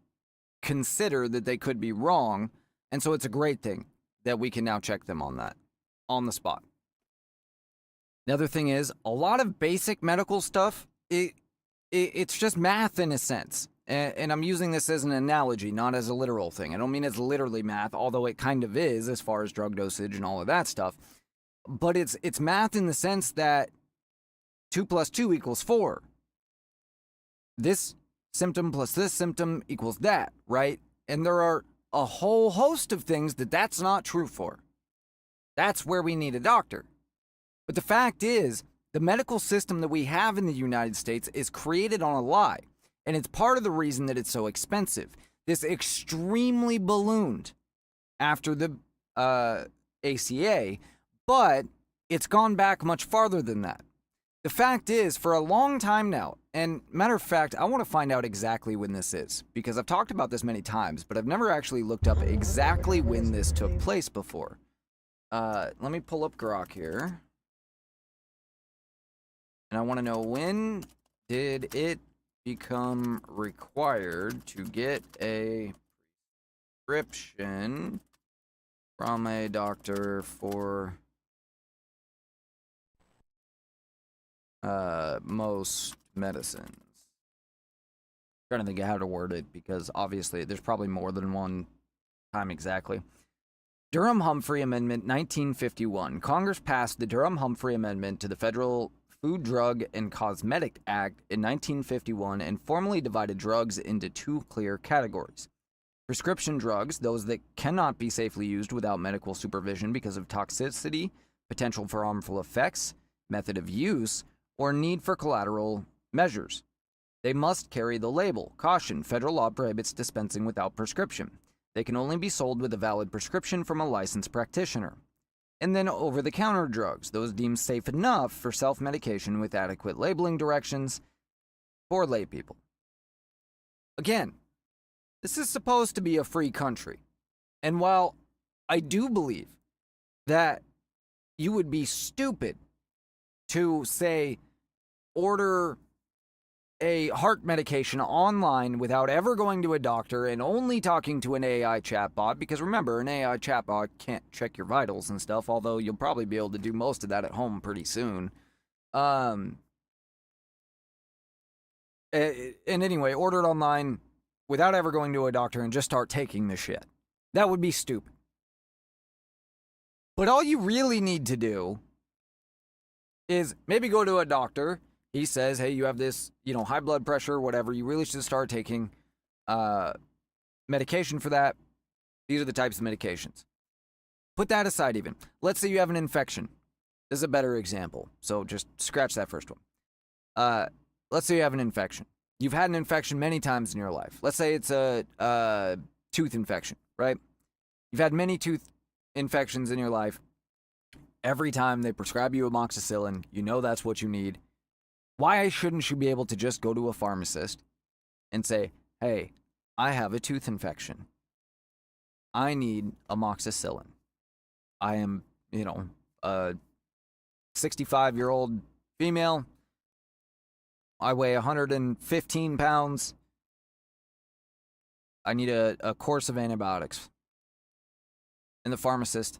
S5: consider that they could be wrong. And so it's a great thing that we can now check them on that on the spot. The other thing is, a lot of basic medical stuff, it's just math in a sense. And I'm using this as an analogy, not as a literal thing. I don't mean it's literally math, although it kind of is as far as drug dosage and all of that stuff. But it's math in the sense that 2 + 2 = 4. This symptom plus this symptom equals that, right? And there are a whole host of things that's not true for. That's where we need a doctor. But the fact is, the medical system that we have in the United States is created on a lie. And it's part of the reason that it's so expensive. This extremely ballooned after the ACA, but it's gone back much farther than that. The fact is, for a long time now, and matter of fact, I want to find out exactly when this is, because I've talked about this many times, but I've never actually looked up exactly when this took place before. Let me pull up Grok here. And I want to know, when did it become required to get a prescription from a doctor for most medicines? I'm trying to think of how to word it, because obviously there's probably more than one time exactly. Durham-Humphrey Amendment 1951. Congress passed the Durham-Humphrey Amendment to the Federal Food, Drug, and Cosmetic Act in 1951 and formally divided drugs into 2 clear categories. Prescription drugs, those that cannot be safely used without medical supervision because of toxicity, potential for harmful effects, method of use, or need for collateral measures. They must carry the label, "Caution, federal law prohibits dispensing without prescription." They can only be sold with a valid prescription from a licensed practitioner. And then over-the-counter drugs, those deemed safe enough for self-medication with adequate labeling directions for lay people. Again, this is supposed to be a free country. And while I do believe that you would be stupid to, say, order a heart medication online without ever going to a doctor and only talking to an AI chatbot, because remember, an AI chatbot can't check your vitals and stuff, although you'll probably be able to do most of that at home pretty soon. And anyway, order it online without ever going to a doctor and just start taking the shit. That would be stupid. But all you really need to do is maybe go to a doctor. He says, hey, you have this, high blood pressure, whatever. You really should start taking medication for that. These are the types of medications. Put that aside even. Let's say you have an infection. This is a better example. So just scratch that first one. Let's say you have an infection. You've had an infection many times in your life. Let's say it's a tooth infection, right? You've had many tooth infections in your life. Every time they prescribe you amoxicillin, you know that's what you need. Why shouldn't you be able to just go to a pharmacist and say, hey, I have a tooth infection. I need amoxicillin. I am, a 65-year-old female. I weigh 115 pounds. I need a course of antibiotics. And the pharmacist,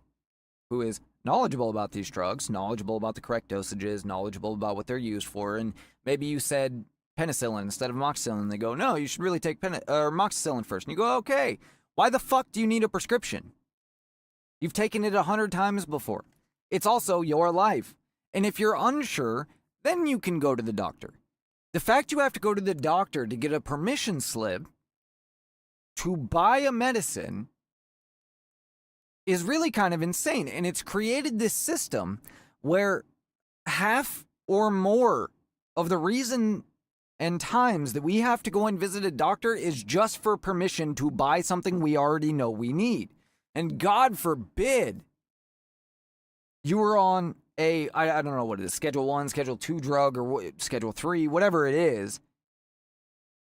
S5: who is knowledgeable about these drugs, knowledgeable about the correct dosages, knowledgeable about what they're used for, and maybe you said penicillin instead of amoxicillin. They go, no, you should really take amoxicillin first. And you go, okay, why the fuck do you need a prescription? You've taken it 100 times before. It's also your life. And if you're unsure, then you can go to the doctor. The fact you have to go to the doctor to get a permission slip to buy a medicine is really kind of insane. And it's created this system where half or more of the reason and times that we have to go and visit a doctor is just for permission to buy something we already know we need. And God forbid you were on I don't know what it is, Schedule 1, Schedule 2 drug, or Schedule 3, whatever it is,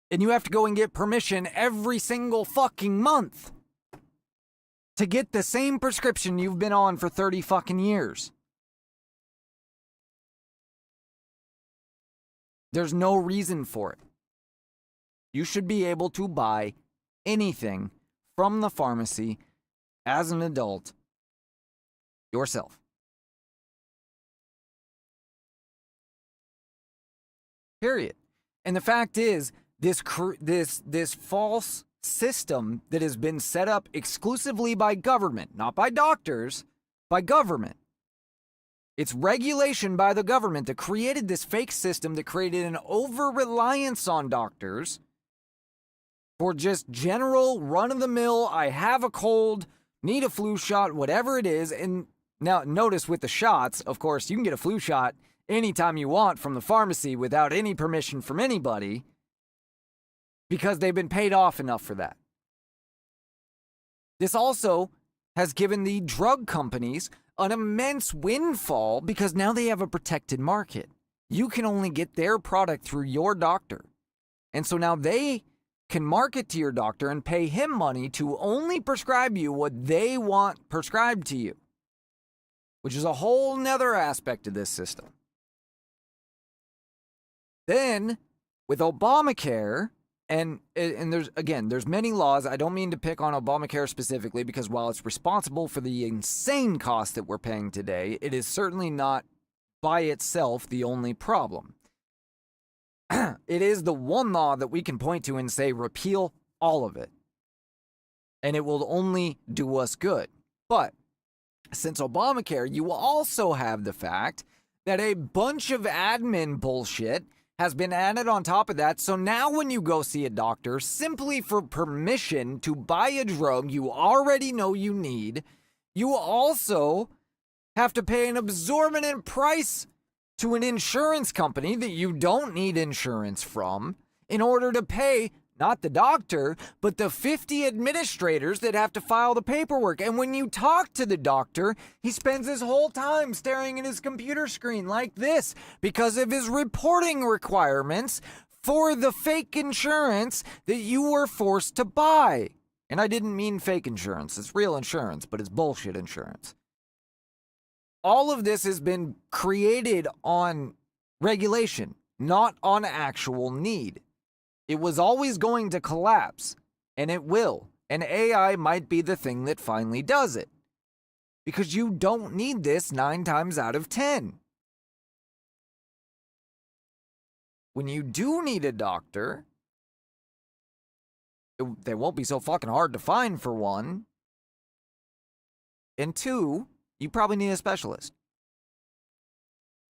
S5: and you have to go and get permission every single fucking month to get the same prescription you've been on for 30 fucking years. There's no reason for it. You should be able to buy anything from the pharmacy as an adult yourself. Period. And the fact is, this false system that has been set up exclusively by government, not by doctors, by government. It's regulation by the government that created this fake system that created an over-reliance on doctors for just general run-of-the-mill, I have a cold, need a flu shot, whatever it is. And now notice with the shots, of course, you can get a flu shot anytime you want from the pharmacy without any permission from anybody because they've been paid off enough for that. This also has given the drug companies an immense windfall because now they have a protected market. You can only get their product through your doctor. And so now they can market to your doctor and pay him money to only prescribe you what they want prescribed to you, which is a whole nother aspect of this system. Then, with Obamacare, and there's many laws. I don't mean to pick on Obamacare specifically because while it's responsible for the insane cost that we're paying today, it is certainly not by itself the only problem. It is the one law that we can point to and say repeal all of it. And it will only do us good. But since Obamacare, you also have the fact that a bunch of admin bullshit has been added on top of that. So now when you go see a doctor, simply for permission to buy a drug you already know you need, you also have to pay an exorbitant price to an insurance company that you don't need insurance from in order to pay not the doctor, but the 50 administrators that have to file the paperwork. And when you talk to the doctor, he spends his whole time staring at his computer screen like this because of his reporting requirements for the fake insurance that you were forced to buy. And I didn't mean fake insurance. It's real insurance, but it's bullshit insurance. All of this has been created on regulation, not on actual need. It was always going to collapse, and it will. And AI might be the thing that finally does it. Because you don't need this 9 times out of 10. When you do need a doctor, they won't be so fucking hard to find, for one. And 2, you probably need a specialist.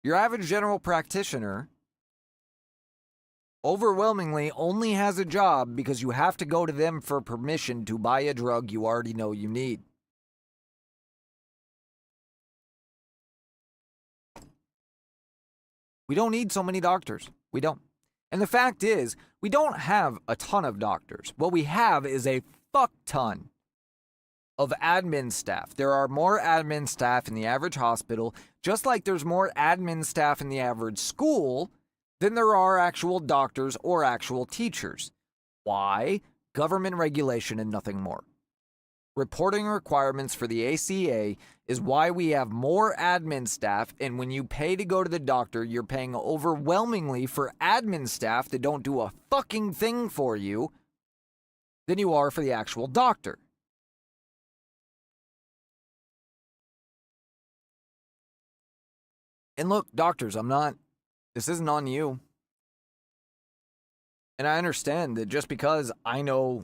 S5: Your average general practitioner overwhelmingly only has a job because you have to go to them for permission to buy a drug you already know you need. We don't need so many doctors. We don't. And the fact is, we don't have a ton of doctors. What we have is a fuck ton of admin staff. There are more admin staff in the average hospital, just like there's more admin staff in the average school than there are actual doctors or actual teachers. Why? Government regulation and nothing more. reporting requirements for the ACA is why we have more admin staff, and when you pay to go to the doctor, you're paying overwhelmingly for admin staff that don't do a fucking thing for you than you are for the actual doctor. And look, doctors, this isn't on you. And I understand that just because I know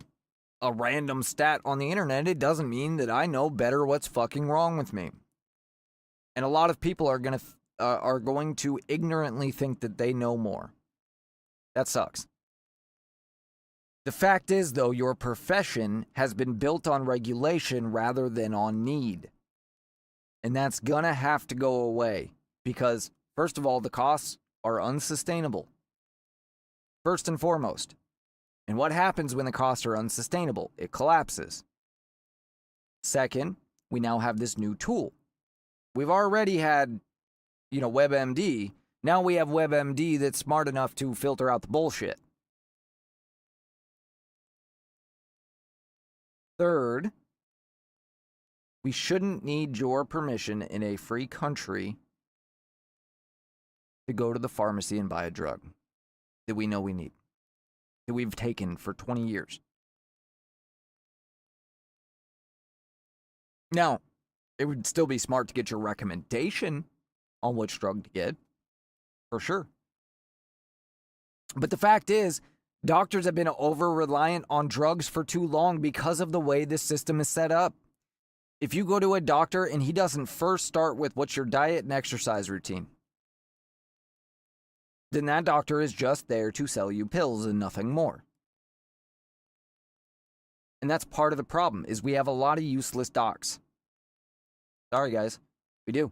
S5: a random stat on the internet, it doesn't mean that I know better what's fucking wrong with me. And a lot of people are going to ignorantly think that they know more. That sucks. The fact is, though, your profession has been built on regulation rather than on need. And that's gonna have to go away because, first of all, the costs are unsustainable. First and foremost. And what happens when the costs are unsustainable? It collapses. Second, we now have this new tool. We've already had, WebMD. Now we have WebMD that's smart enough to filter out the bullshit. Third, we shouldn't need your permission in a free country to go to the pharmacy and buy a drug that we know we need, that we've taken for 20 years. Now, it would still be smart to get your recommendation on which drug to get, for sure. But the fact is, doctors have been over-reliant on drugs for too long because of the way this system is set up. If you go to a doctor and he doesn't first start with what's your diet and exercise routine, then that doctor is just there to sell you pills and nothing more. And that's part of the problem, is we have a lot of useless docs. Sorry, guys. We do.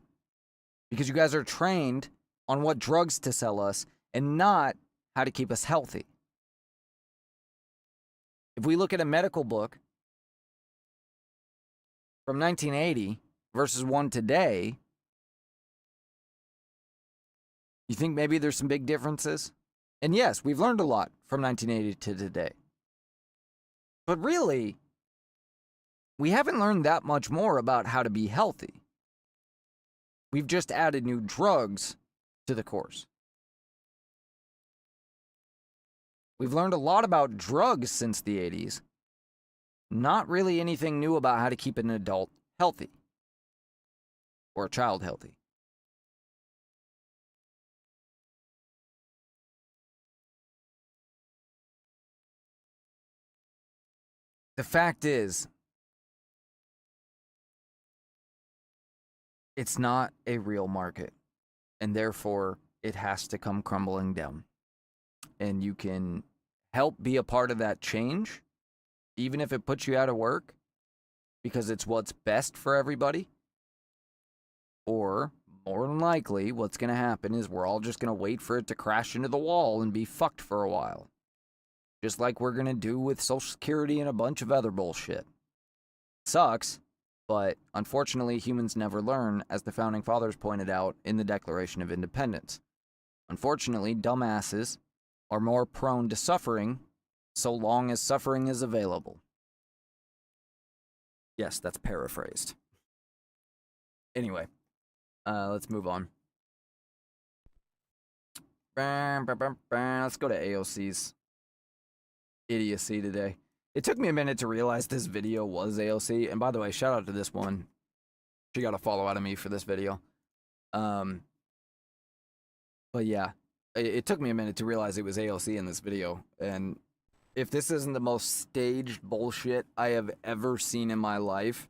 S5: Because you guys are trained on what drugs to sell us and not how to keep us healthy. If we look at a medical book from 1980 versus one today, you think maybe there's some big differences? And yes, we've learned a lot from 1980 to today. But really, we haven't learned that much more about how to be healthy. We've just added new drugs to the course. We've learned a lot about drugs since the 80s. Not really anything new about how to keep an adult healthy. Or a child healthy. The fact is, it's not a real market, and therefore it has to come crumbling down. And you can help be a part of that change, even if it puts you out of work, because it's what's best for everybody. Or, more than likely, what's going to happen is we're all just going to wait for it to crash into the wall and be fucked for a while. Just like we're going to do with Social Security and a bunch of other bullshit. Sucks, but unfortunately humans never learn, as the Founding Fathers pointed out in the Declaration of Independence. Unfortunately, dumbasses are more prone to suffering so long as suffering is available. Yes, that's paraphrased. Anyway, let's move on. Let's go to AOC's idiocy today. It took me a minute to realize this video was AOC, and by the way, shout out to this one. She got a follow out of me for this video. But yeah, it took me a minute to realize it was AOC in this video, and if this isn't the most staged bullshit I have ever seen in my life.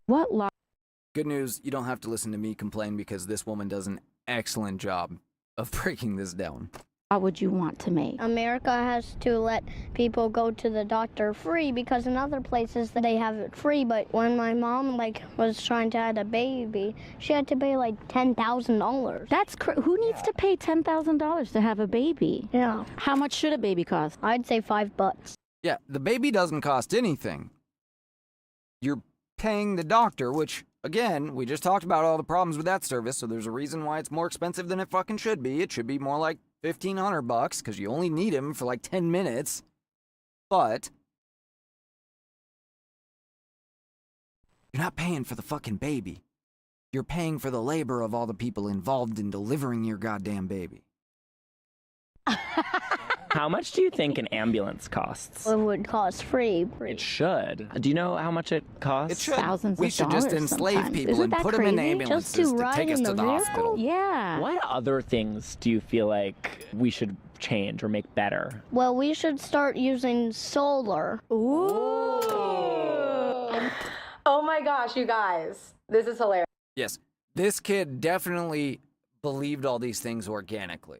S5: Good news, you don't have to listen to me complain because this woman does an excellent job of breaking this down.
S1: What would you want to make? America has to let people go to the doctor free because in other places they have it free. But when my mom was trying to have a baby, she had to pay $10,000.
S18: That's who needs to pay $10,000 to have a baby?
S1: Yeah.
S18: How much should a baby cost?
S1: I'd say $5.
S5: Yeah, the baby doesn't cost anything. You're paying the doctor, which, again, we just talked about all the problems with that service, so there's a reason why it's more expensive than it fucking should be. It should be more like $1,500 because you only need him for 10 minutes. But You're not paying for the fucking baby. You're paying for the labor of all the people involved in delivering your goddamn baby.
S19: How much do you think an ambulance costs?
S1: It would cost free.
S19: It should. Do you know how much it costs?
S5: It should.
S18: Thousands
S5: We
S18: of
S5: should
S18: dollars
S5: just enslave
S18: sometimes.
S5: people
S18: Isn't
S5: and
S18: that
S5: put them in
S18: crazy?
S5: ambulances
S1: Just to
S5: to
S1: ride
S5: take us
S1: in
S5: to
S1: the
S5: the
S1: vehicle?
S5: hospital.
S18: Yeah.
S19: What other things do you feel like we should change or make better?
S1: Well, we should start using solar.
S20: Ooh. Oh my gosh, you guys. This is hilarious.
S5: Yes, this kid definitely believed all these things organically.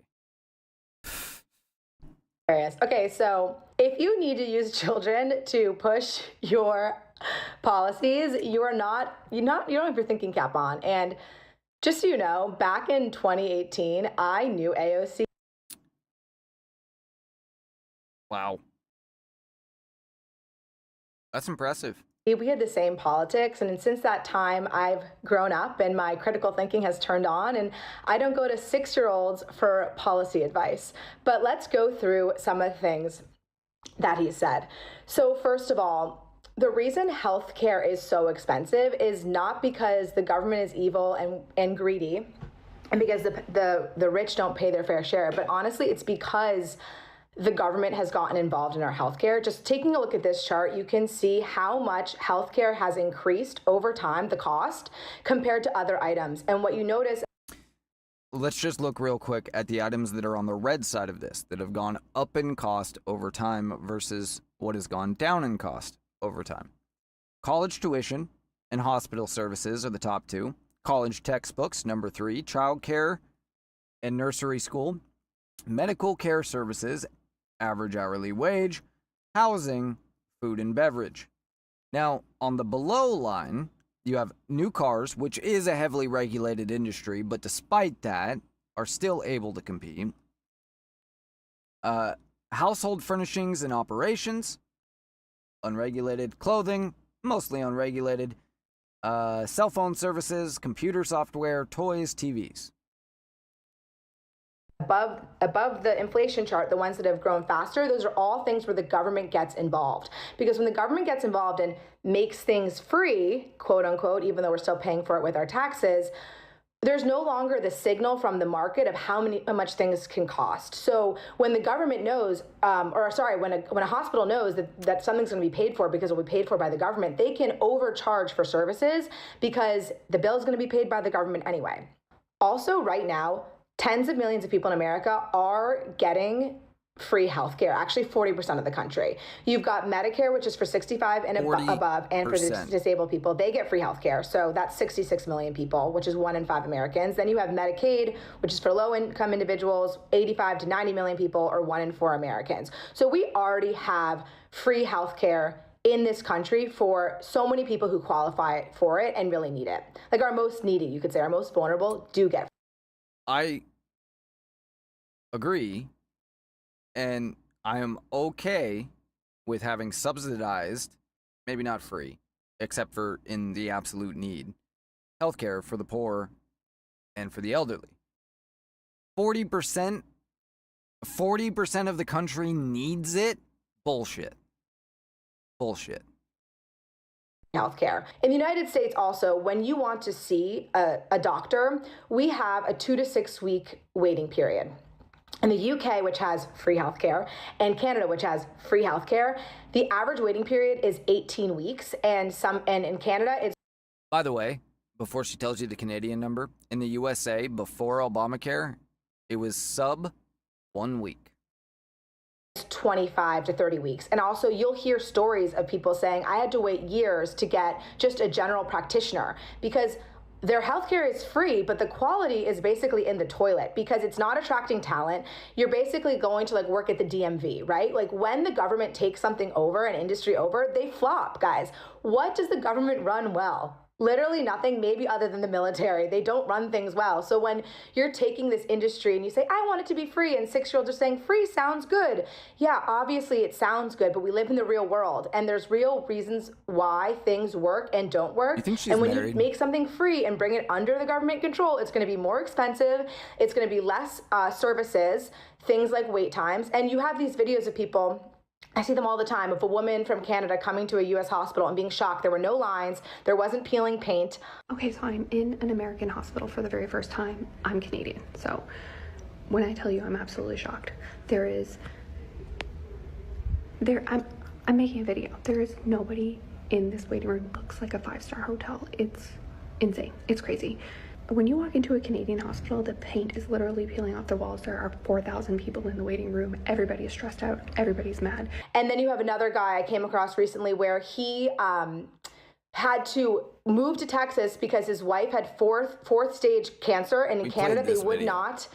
S20: Okay, so if you need to use children to push your policies, you don't have your thinking cap on. And just so you know, back in 2018, I knew AOC.
S5: Wow. That's impressive.
S20: We had the same politics, and since that time, I've grown up and my critical thinking has turned on, and I don't go to 6-year-olds for policy advice. But let's go through some of the things that he said. So first of all, the reason healthcare is so expensive is not because the government is evil and greedy, and because the rich don't pay their fair share, but honestly, it's because the government has gotten involved in our healthcare. Just taking a look at this chart, you can see how much healthcare has increased over time, the cost, compared to other items. And what you notice...
S5: Let's just look real quick at the items that are on the red side of this, that have gone up in cost over time versus what has gone down in cost over time. College tuition and hospital services are the top two. College textbooks, number 3. Childcare and nursery school. Medical care services, average hourly wage, housing, food and beverage. Now, on the below line, you have new cars, which is a heavily regulated industry, but despite that, are still able to compete. Household furnishings and operations, unregulated. Clothing, mostly unregulated. Cell phone services, computer software, toys, TVs.
S20: Above the inflation chart, the ones that have grown faster, those are all things where the government gets involved. Because when the government gets involved and makes things free, quote unquote, even though we're still paying for it with our taxes, there's no longer the signal from the market of how much things can cost. So when the government knows, when a hospital knows that something's going to be paid for because it will be paid for by the government, they can overcharge for services because the bill is going to be paid by the government anyway. Also, right now, tens of millions of people in America are getting free healthcare, actually 40% of the country. You've got Medicare, which is for 65 and above, and for the disabled people, they get free healthcare. So that's 66 million people, which is 1 in 5 Americans. Then you have Medicaid, which is for low-income individuals, 85 to 90 million people, or 1 in 4 Americans. So we already have free healthcare in this country for so many people who qualify for it and really need it. Like our most needy, you could say, our most vulnerable do get.
S5: I agree, and I am okay with having subsidized, maybe not free, except for in the absolute need, healthcare for the poor and for the elderly. 40% of the country needs it? Bullshit. Bullshit.
S20: Healthcare. In the United States also, when you want to see a doctor, we have a 2 to 6 week waiting period. In the UK, which has free healthcare, and Canada, which has free healthcare, the average waiting period is 18 weeks, and in Canada, it's...
S5: By the way, before she tells you the Canadian number, in the USA, before Obamacare, it was sub 1 week.
S20: 25 to 30 weeks. And also you'll hear stories of people saying, I had to wait years to get just a general practitioner because their healthcare is free, but the quality is basically in the toilet because it's not attracting talent. You're basically going to work at the DMV, right? Like when the government takes something over, an industry over, they flop, guys. What does the government run well? Literally nothing, maybe other than the military. They don't run things well. So when you're taking this industry and you say, I want it to be free, and 6-year-olds are saying, free sounds good. Yeah, obviously it sounds good, but we live in the real world. And there's real reasons why things work and don't work.
S5: You think she's
S20: and when
S5: married?
S20: you make something free and bring it under the government control, it's going to be more expensive. It's going to be less services, things like wait times. And you have these videos of people I see them all the time of a woman from Canada coming to a U.S. hospital and being shocked. There were no lines. There wasn't peeling paint.
S21: Okay, so I'm in an American hospital for the very first time. I'm Canadian, so when I tell you I'm absolutely shocked, I'm making a video. There is nobody in this waiting room. It looks like a 5-star hotel. It's insane. It's crazy. When you walk into a Canadian hospital, the paint is literally peeling off the walls. There are 4,000 people in the waiting room. Everybody is stressed out. Everybody's mad.
S20: And then you have another guy I came across recently where he had to move to Texas because his wife had fourth stage cancer, and in Canada they would not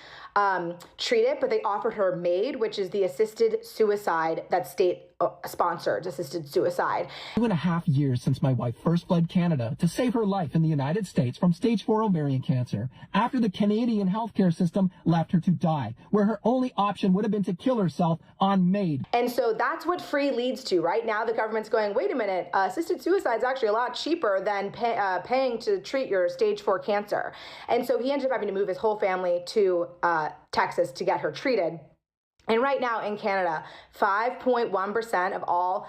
S20: treat it, but they offered her MAID, which is the assisted suicide, that state sponsored assisted suicide.
S22: 2.5 years since my wife first fled Canada to save her life in the United States from stage 4 ovarian cancer, after the Canadian healthcare system left her to die, where her only option would have been to kill herself on MAID.
S20: And so that's what free leads to. Right now the government's going, wait a minute, assisted suicide is actually a lot cheaper than paying to treat your stage 4 cancer. And so he ended up having to move his whole family to Texas to get her treated. And right now in Canada, 5.1% of all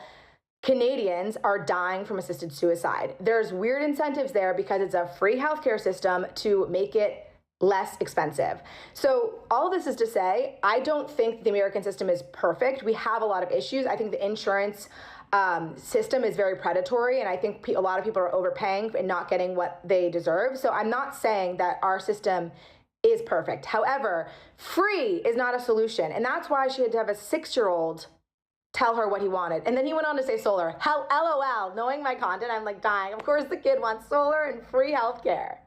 S20: Canadians are dying from assisted suicide. There's weird incentives there because it's a free healthcare system to make it less expensive. So all this is to say, I don't think the American system is perfect. We have a lot of issues. I think the insurance system is very predatory, and I think a lot of people are overpaying and not getting what they deserve. So I'm not saying that our system is perfect. However, free is not a solution. And that's why she had to have a 6-year-old tell her what he wanted. And then he went on to say solar. Hell, LOL. Knowing my content, I'm like dying. Of course the kid wants solar and free healthcare.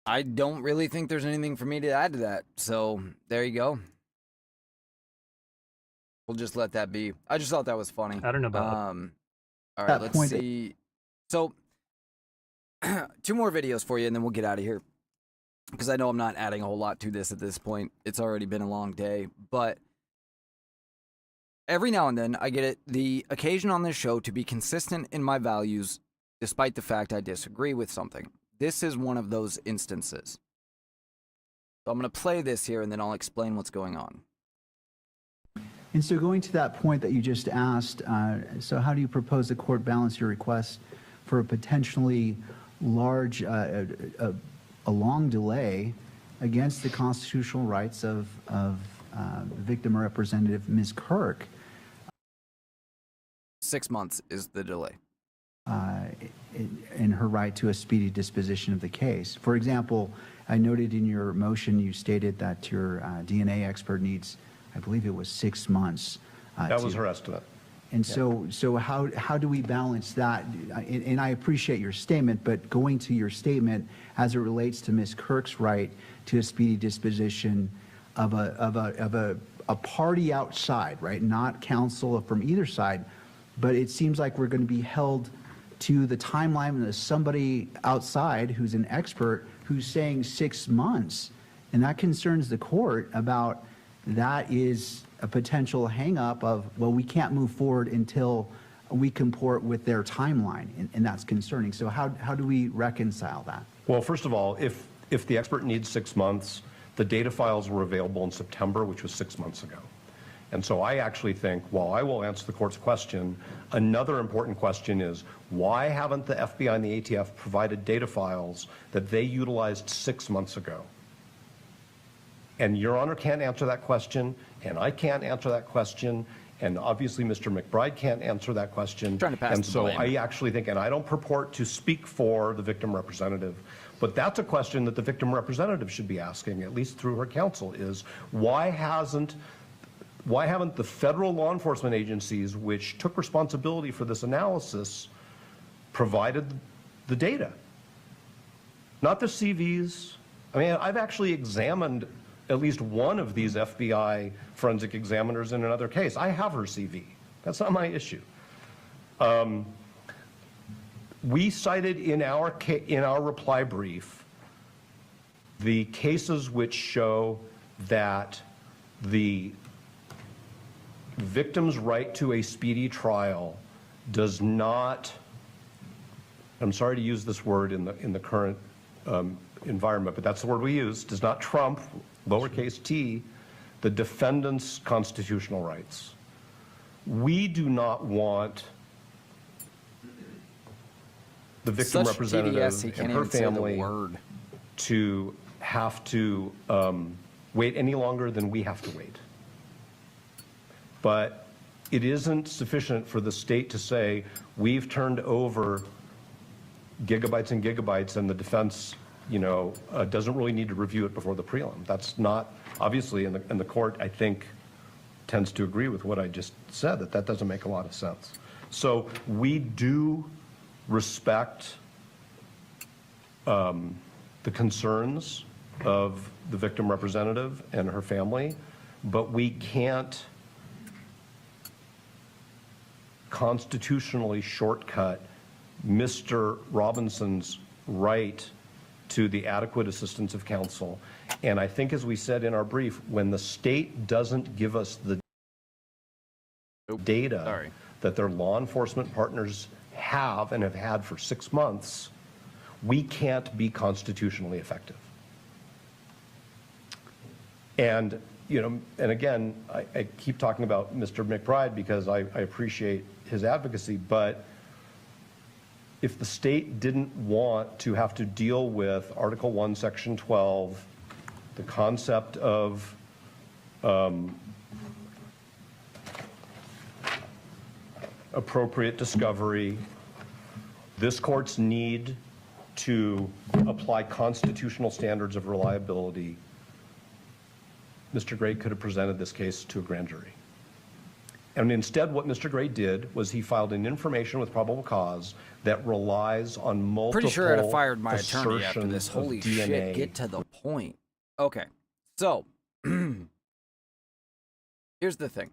S5: I don't really think there's anything for me to add to that. So there you go. We'll just let that be. I just thought that was funny.
S17: I don't know about
S5: all right, let's see. So 2 more videos for you, and then we'll get out of here, because I know I'm not adding a whole lot to this at this point. It's already been a long day, but every now and then I get the occasion on this show to be consistent in my values, despite the fact I disagree with something. This is one of those instances. So I'm going to play this here, and then I'll explain what's going on.
S23: And so going to that point that you just asked, so how do you propose the court balance your request for a potentially large, a long delay against the constitutional rights of victim representative Ms. Kirk?
S5: 6 months is the delay.
S23: In her right to a speedy disposition of the case. For example, I noted in your motion you stated that your DNA expert needs, I believe it was 6 months.
S24: That was her estimate.
S23: And so how do we balance that? And I appreciate your statement, but going to your statement as it relates to Ms. Kirk's right to a speedy disposition of a party outside, right? Not counsel from either side, but it seems like we're going to be held to the timeline of somebody outside who's an expert who's saying 6 months. And that concerns the court about that is a potential hang-up of, well, we can't move forward until we comport with their timeline, and that's concerning. So how do we reconcile that?
S24: Well, first of all, if the expert needs 6 months, the data files were available in September, which was 6 months ago. And so I actually think, while I will answer the court's question, another important question is, why haven't the FBI and the ATF provided data files that they utilized 6 months ago? And Your Honor can't answer that question, and I can't answer that question, and obviously Mr. McBride can't answer that question.
S5: Trying to pass
S24: and
S5: the
S24: so
S5: blame.
S24: I actually think, and I don't purport to speak for the victim representative, but that's a question that the victim representative should be asking, at least through her counsel, is why haven't the federal law enforcement agencies, which took responsibility for this analysis, provided the data? Not the CVs. I mean, I've actually examined at least one of these FBI forensic examiners in another case. I have her CV. That's not my issue. We cited in our reply brief the cases which show that the victim's right to a speedy trial does not, I'm sorry to use this word in the current environment, but that's the word we use, does not trump, lowercase t, the defendant's constitutional rights. We do not want the victim
S5: Such
S24: representative
S5: TDS, he can't
S24: and her
S5: even say the
S24: family
S5: word.
S24: to have to wait any longer than we have to wait. But it isn't sufficient for the state to say, we've turned over gigabytes and gigabytes and the defense, doesn't really need to review it before the prelim. That's not, obviously, and the court, I think, tends to agree with what I just said, that doesn't make a lot of sense. So we do respect the concerns of the victim representative and her family, but we can't constitutionally shortcut Mr. Robinson's right to the adequate assistance of counsel. And I think, as we said in our brief, when the state doesn't give us the data that their law enforcement partners have and have had for 6 months, we can't be constitutionally effective. And, and again, I keep talking about Mr. McBride because I appreciate his advocacy, but if the state didn't want to have to deal with Article 1, Section 12, the concept of appropriate discovery, this court's need to apply constitutional standards of reliability, Mr. Gray could have presented this case to a grand jury. And instead, what Mr. Gray did was he filed an information with probable cause that relies on multiple
S5: Pretty sure I'd have fired my attorney after this.
S24: assertions
S5: Holy
S24: of DNA.
S5: shit, get to the point. Okay, so here's the thing.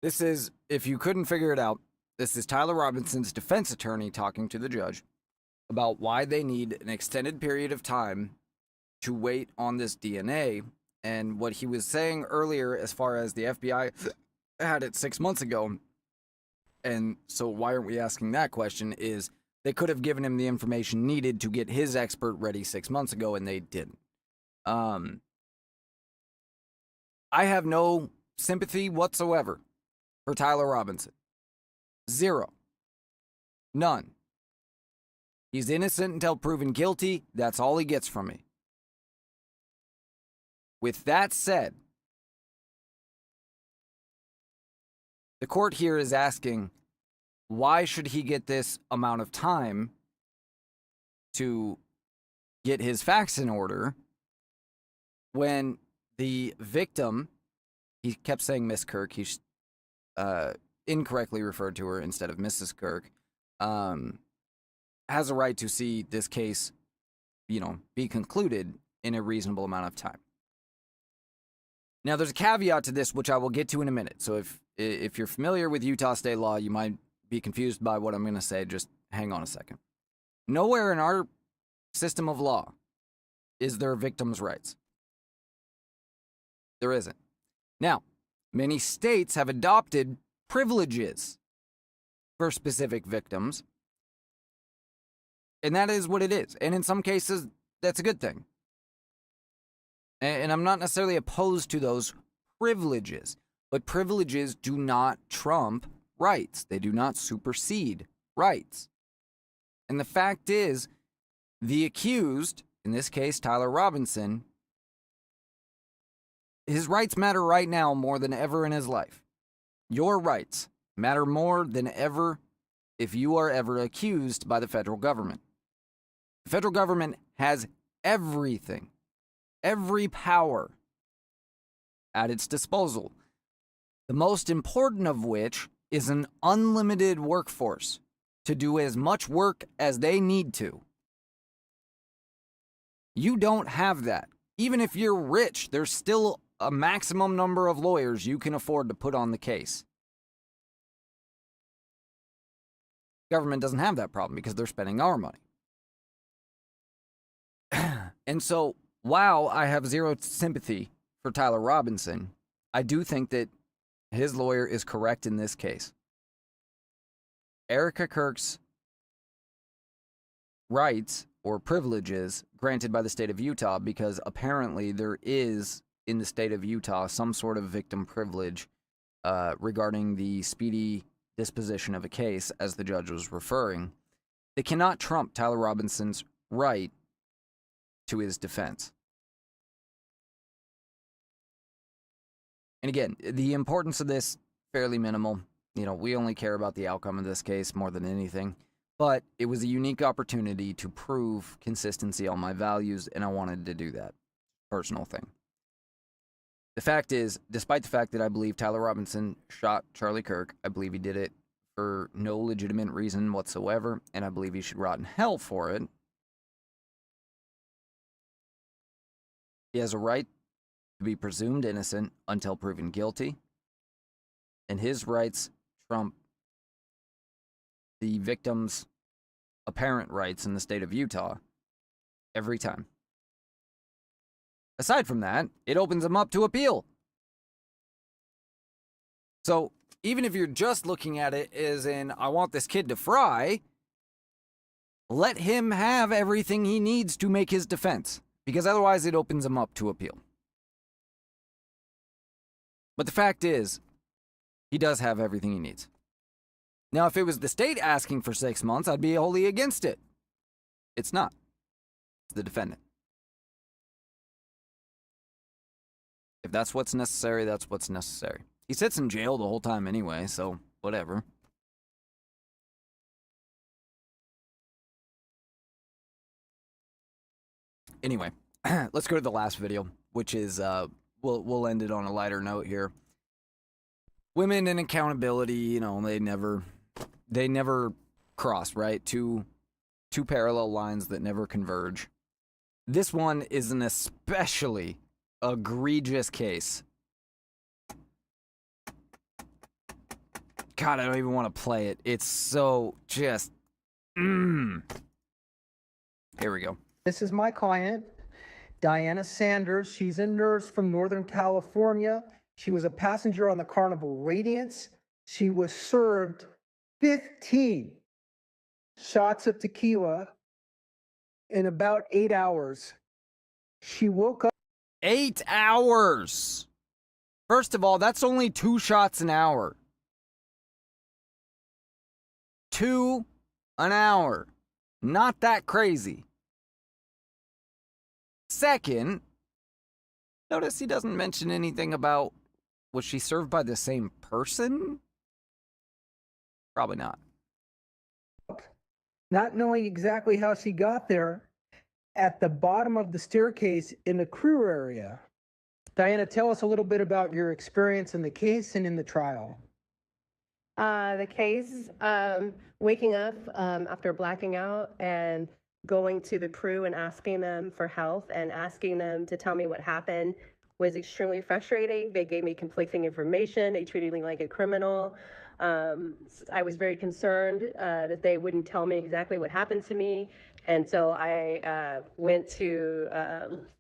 S5: This is, if you couldn't figure it out, this is Tyler Robinson's defense attorney talking to the judge about why they need an extended period of time to wait on this DNA. And what he was saying earlier, as far as the FBI had it 6 months ago, and so why aren't we asking that question, is they could have given him the information needed to get his expert ready 6 months ago, and they didn't. I have no sympathy whatsoever for Tyler Robinson. Zero. None. He's innocent until proven guilty. That's all he gets from me. With that said, the court here is asking, why should he get this amount of time to get his facts in order when the victim, he kept saying Miss Kirk, he incorrectly referred to her instead of Mrs. Kirk, has a right to see this case, be concluded in a reasonable amount of time. Now, there's a caveat to this, which I will get to in a minute. So if you're familiar with Utah state law, you might be confused by what I'm going to say. Just hang on a second. Nowhere in our system of law is there victims' rights. There isn't. Now, many states have adopted privileges for specific victims, and that is what it is. And in some cases, that's a good thing. And I'm not necessarily opposed to those privileges, but privileges do not trump rights. They do not supersede rights. And the fact is, the accused, in this case, Tyler Robinson, his rights matter right now more than ever in his life. Your rights matter more than ever if you are ever accused by the federal government. The federal government has everything, every power at its disposal, the most important of which is an unlimited workforce to do as much work as they need to. You don't have that. Even if you're rich, there's still a maximum number of lawyers you can afford to put on the case. Government doesn't have that problem because they're spending our money. And so, while I have zero sympathy for Tyler Robinson, I do think that his lawyer is correct in this case. Erica Kirk's rights or privileges granted by the state of Utah, because apparently there is, in the state of Utah, some sort of victim privilege regarding the speedy disposition of a case, as the judge was referring. They cannot trump Tyler Robinson's right to his defense. And again, the importance of this, fairly minimal. You know, we only care about the outcome of this case more than anything. But it was a unique opportunity to prove consistency on my values, and I wanted to do that. Personal thing. The fact is, despite the fact that I believe Tyler Robinson shot Charlie Kirk, I believe he did it for no legitimate reason whatsoever, and I believe he should rot in hell for it. He has a right to be presumed innocent until proven guilty, and his rights trump the victim's apparent rights in the state of Utah every time. Aside from that, it opens him up to appeal. So, even if you're just looking at it as in, I want this kid to fry, let him have everything he needs to make his defense, because otherwise it opens him up to appeal. But the fact is, he does have everything he needs. Now, if it was the state asking for 6 months, I'd be wholly against it. It's not. It's the defendant. If that's what's necessary, that's what's necessary. He sits in jail the whole time anyway, so whatever. Anyway, let's go to the last video, which is, we'll end it on a lighter note here. Women and accountability, you know, they never cross, right? Two parallel lines that never converge. This one is an especially egregious case. God, I don't even want to play it. It's so just... Here we go.
S2: This is my client, Diana Sanders. She's a nurse from Northern California. She was a passenger on the Carnival Radiance. She was served 15 shots of tequila in about 8 hours. She woke up.
S5: 8 hours! First of all, that's only 2 shots an hour. 2 an hour. Not that crazy. Second, notice he doesn't mention anything about, was she served by the same person? Probably not.
S2: Not knowing exactly how she got there, at the bottom of the staircase in the crew area. Diana, tell us a little bit about your experience in the case and in the trial.
S3: The case, waking up after blacking out and going to the crew and asking them for help and asking them to tell me what happened was extremely frustrating. They gave me conflicting information. They treated me like a criminal. I was very concerned that they wouldn't tell me exactly what happened to me. And so I went to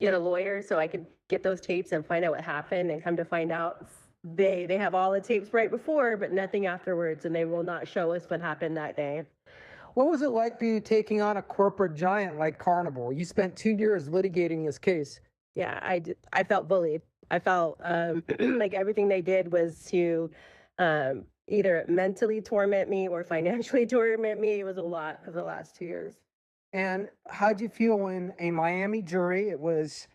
S3: get a lawyer so I could get those tapes and find out what happened, and come to find out they have all the tapes right before, but nothing afterwards, and they will not show us what happened that day.
S2: What was it like for you taking on a corporate giant like Carnival? You spent 2 years litigating this case.
S3: Yeah, I felt bullied. I felt like everything they did was to either mentally torment me or financially torment me. It was a lot for the last 2 years.
S2: And how'd you feel when a Miami jury, it was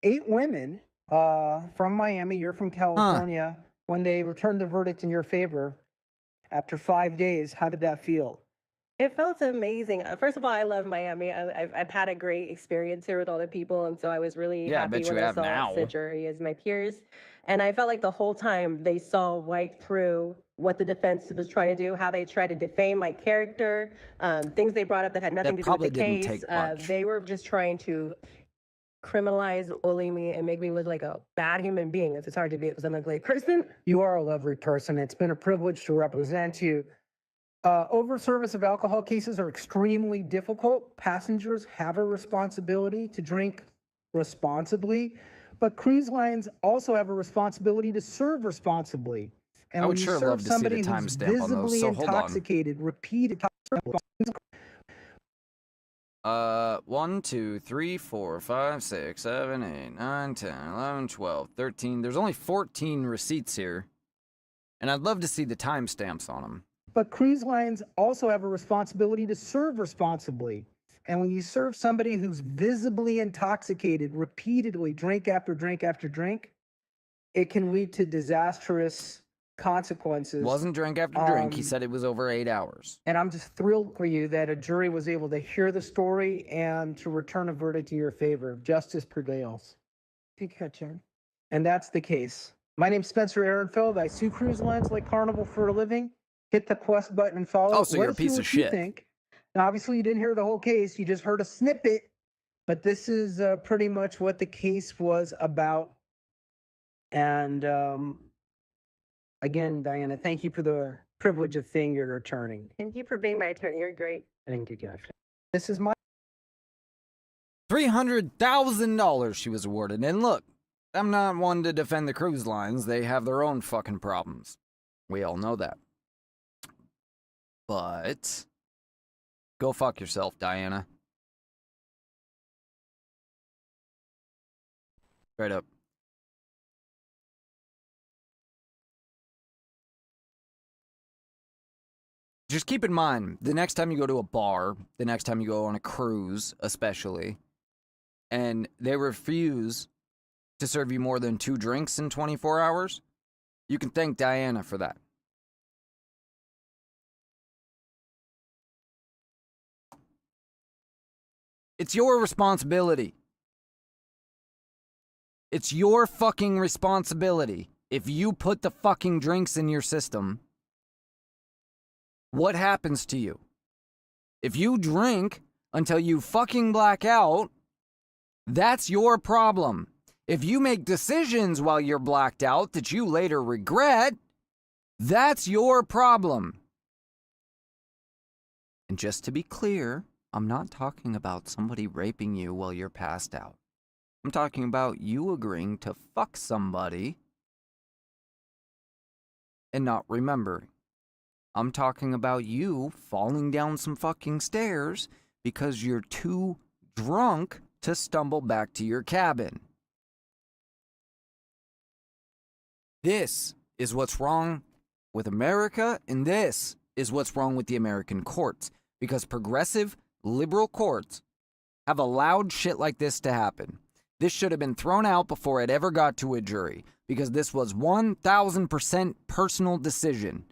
S2: 8 women from Miami, you're from California, when they returned the verdict in your favor after 5 days, how did that feel?
S3: It felt amazing. First of all, I love Miami. I've had a great experience here with all the people, and so I was really happy when I saw the jury as my peers. And I felt like the whole time they saw right through what the defense was trying to do, how they tried to defame my character, things they brought up that had nothing to do with the case. They were just trying to criminalize, bully me, and make me look like a bad human being. It's hard to be because I'm a great person.
S2: You are a lovely person. It's been a privilege to represent you. Over-service of alcohol cases are extremely difficult. Passengers have a responsibility to drink responsibly, but cruise lines also have a responsibility to serve responsibly. And
S5: I would
S2: when
S5: sure
S2: you serve
S5: love to see the
S2: somebody who's
S5: timestamp on those,
S2: visibly
S5: so hold on.
S2: intoxicated, repeated
S5: 1, 2, 3, 4, 5, 6, 7, 8, 9, 10, 11, 12, 13. There's only 14 receipts here. And I'd love to see the timestamps on them.
S2: But cruise lines also have a responsibility to serve responsibly. And when you serve somebody who's visibly intoxicated, repeatedly, drink after drink after drink, it can lead to disastrous consequences.
S5: Wasn't drink after drink. He said it was over 8 hours.
S2: And I'm just thrilled for you that a jury was able to hear the story and to return a verdict in your favor. Justice prevails. And that's the case. My name's Spencer Ehrenfeld. I sue cruise lines like Carnival for a living. Hit the quest button and follow.
S5: Oh, so you're a piece of shit.
S2: Think. Now, obviously, you didn't hear the whole case. You just heard a snippet. But this is pretty much what the case was about. And again, Diana, thank you for the privilege of being your attorney.
S3: Thank you for being my attorney. You're great.
S2: Thank you, guys. This is my
S5: $300,000 she was awarded. And look, I'm not one to defend the cruise lines. They have their own fucking problems. We all know that. But go fuck yourself, Diana. Straight up. Just keep in mind, the next time you go to a bar, the next time you go on a cruise, especially, and they refuse to serve you more than 2 drinks in 24 hours, you can thank Diana for that. It's your responsibility. It's your fucking responsibility. If you put the fucking drinks in your system, what happens to you? If you drink until you fucking black out, that's your problem. If you make decisions while you're blacked out that you later regret, that's your problem. And just to be clear, I'm not talking about somebody raping you while you're passed out. I'm talking about you agreeing to fuck somebody and not remembering. I'm talking about you falling down some fucking stairs because you're too drunk to stumble back to your cabin. This is what's wrong with America, and this is what's wrong with the American courts, because progressive liberal courts have allowed shit like this to happen. This should have been thrown out before it ever got to a jury, because this was 1,000% personal decision.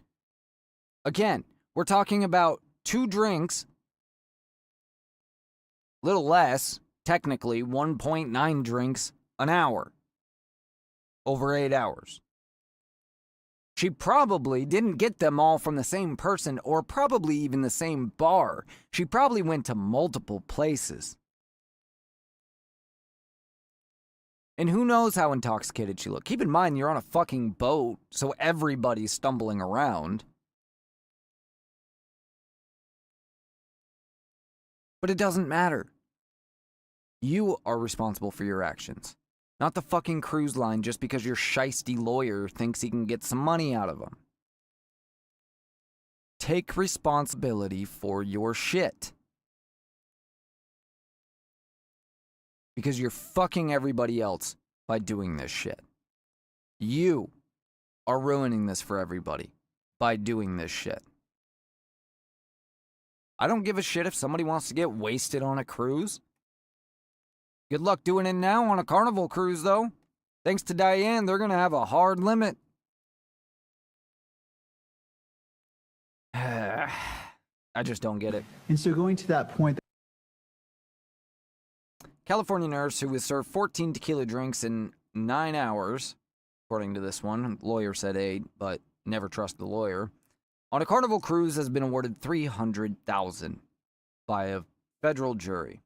S5: Again, we're talking about 2 drinks, little less, technically 1.9 drinks an hour, over 8 hours. She probably didn't get them all from the same person or probably even the same bar. She probably went to multiple places. And who knows how intoxicated she looked. Keep in mind, you're on a fucking boat, so everybody's stumbling around. But it doesn't matter. You are responsible for your actions. Not the fucking cruise line just because your shisty lawyer thinks he can get some money out of them. Take responsibility for your shit. Because you're fucking everybody else by doing this shit. You are ruining this for everybody by doing this shit. I don't give a shit if somebody wants to get wasted on a cruise. Good luck doing it now on a Carnival cruise, though. Thanks to Diane, they're going to have a hard limit. I just don't get it.
S23: And so going to that point...
S5: California nurse who was served 14 tequila drinks in 9 hours, according to this one. Lawyer said 8, but never trust the lawyer. On a Carnival cruise has been awarded $300,000 by a federal jury.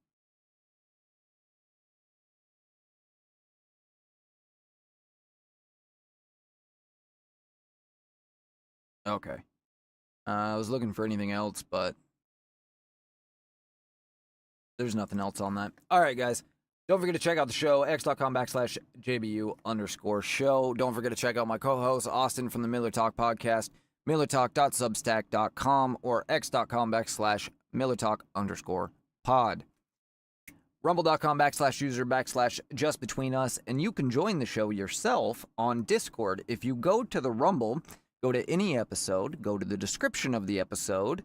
S5: Okay. I was looking for anything else, but there's nothing else on that. All right, guys. Don't forget to check out the show, x.com/JBU_show. Don't forget to check out my co-host, Austin from the Miller Talk podcast, millertalk.substack.com or x.com/millertalk_pod. rumble.com/user/justbetweenus, and you can join the show yourself on Discord. If you go to the Rumble, go to any episode, go to the description of the episode,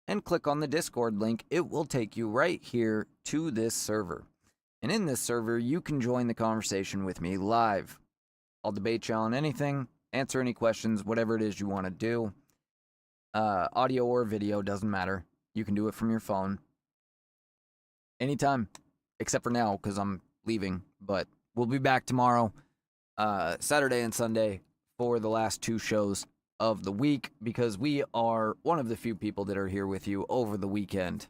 S5: and click on the Discord link. It will take you right here to this server. And in this server, you can join the conversation with me live. I'll debate you on anything, answer any questions, whatever it is you want to do. Audio or video, doesn't matter. You can do it from your phone. Anytime, except for now, because I'm leaving. But we'll be back tomorrow, Saturday and Sunday, for the last 2 shows of the week, because we are one of the few people that are here with you over the weekend.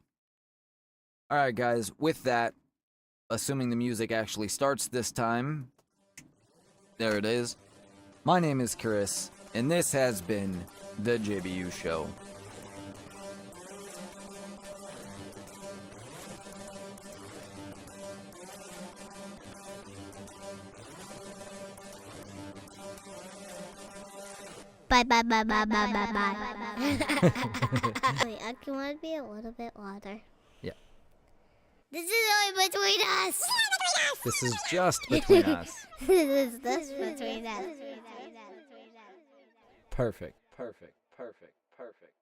S5: All right, guys, with that, assuming the music actually starts this time, there it is. My name is Chris, and this has been the JBU Show.
S4: Bye, bye, bye, bye, bye, bye, bye. Wait, I want to be a little bit louder.
S5: Yeah.
S4: This is only between us.
S5: This is just between us.
S4: This is between us.
S5: Perfect, perfect, perfect, perfect.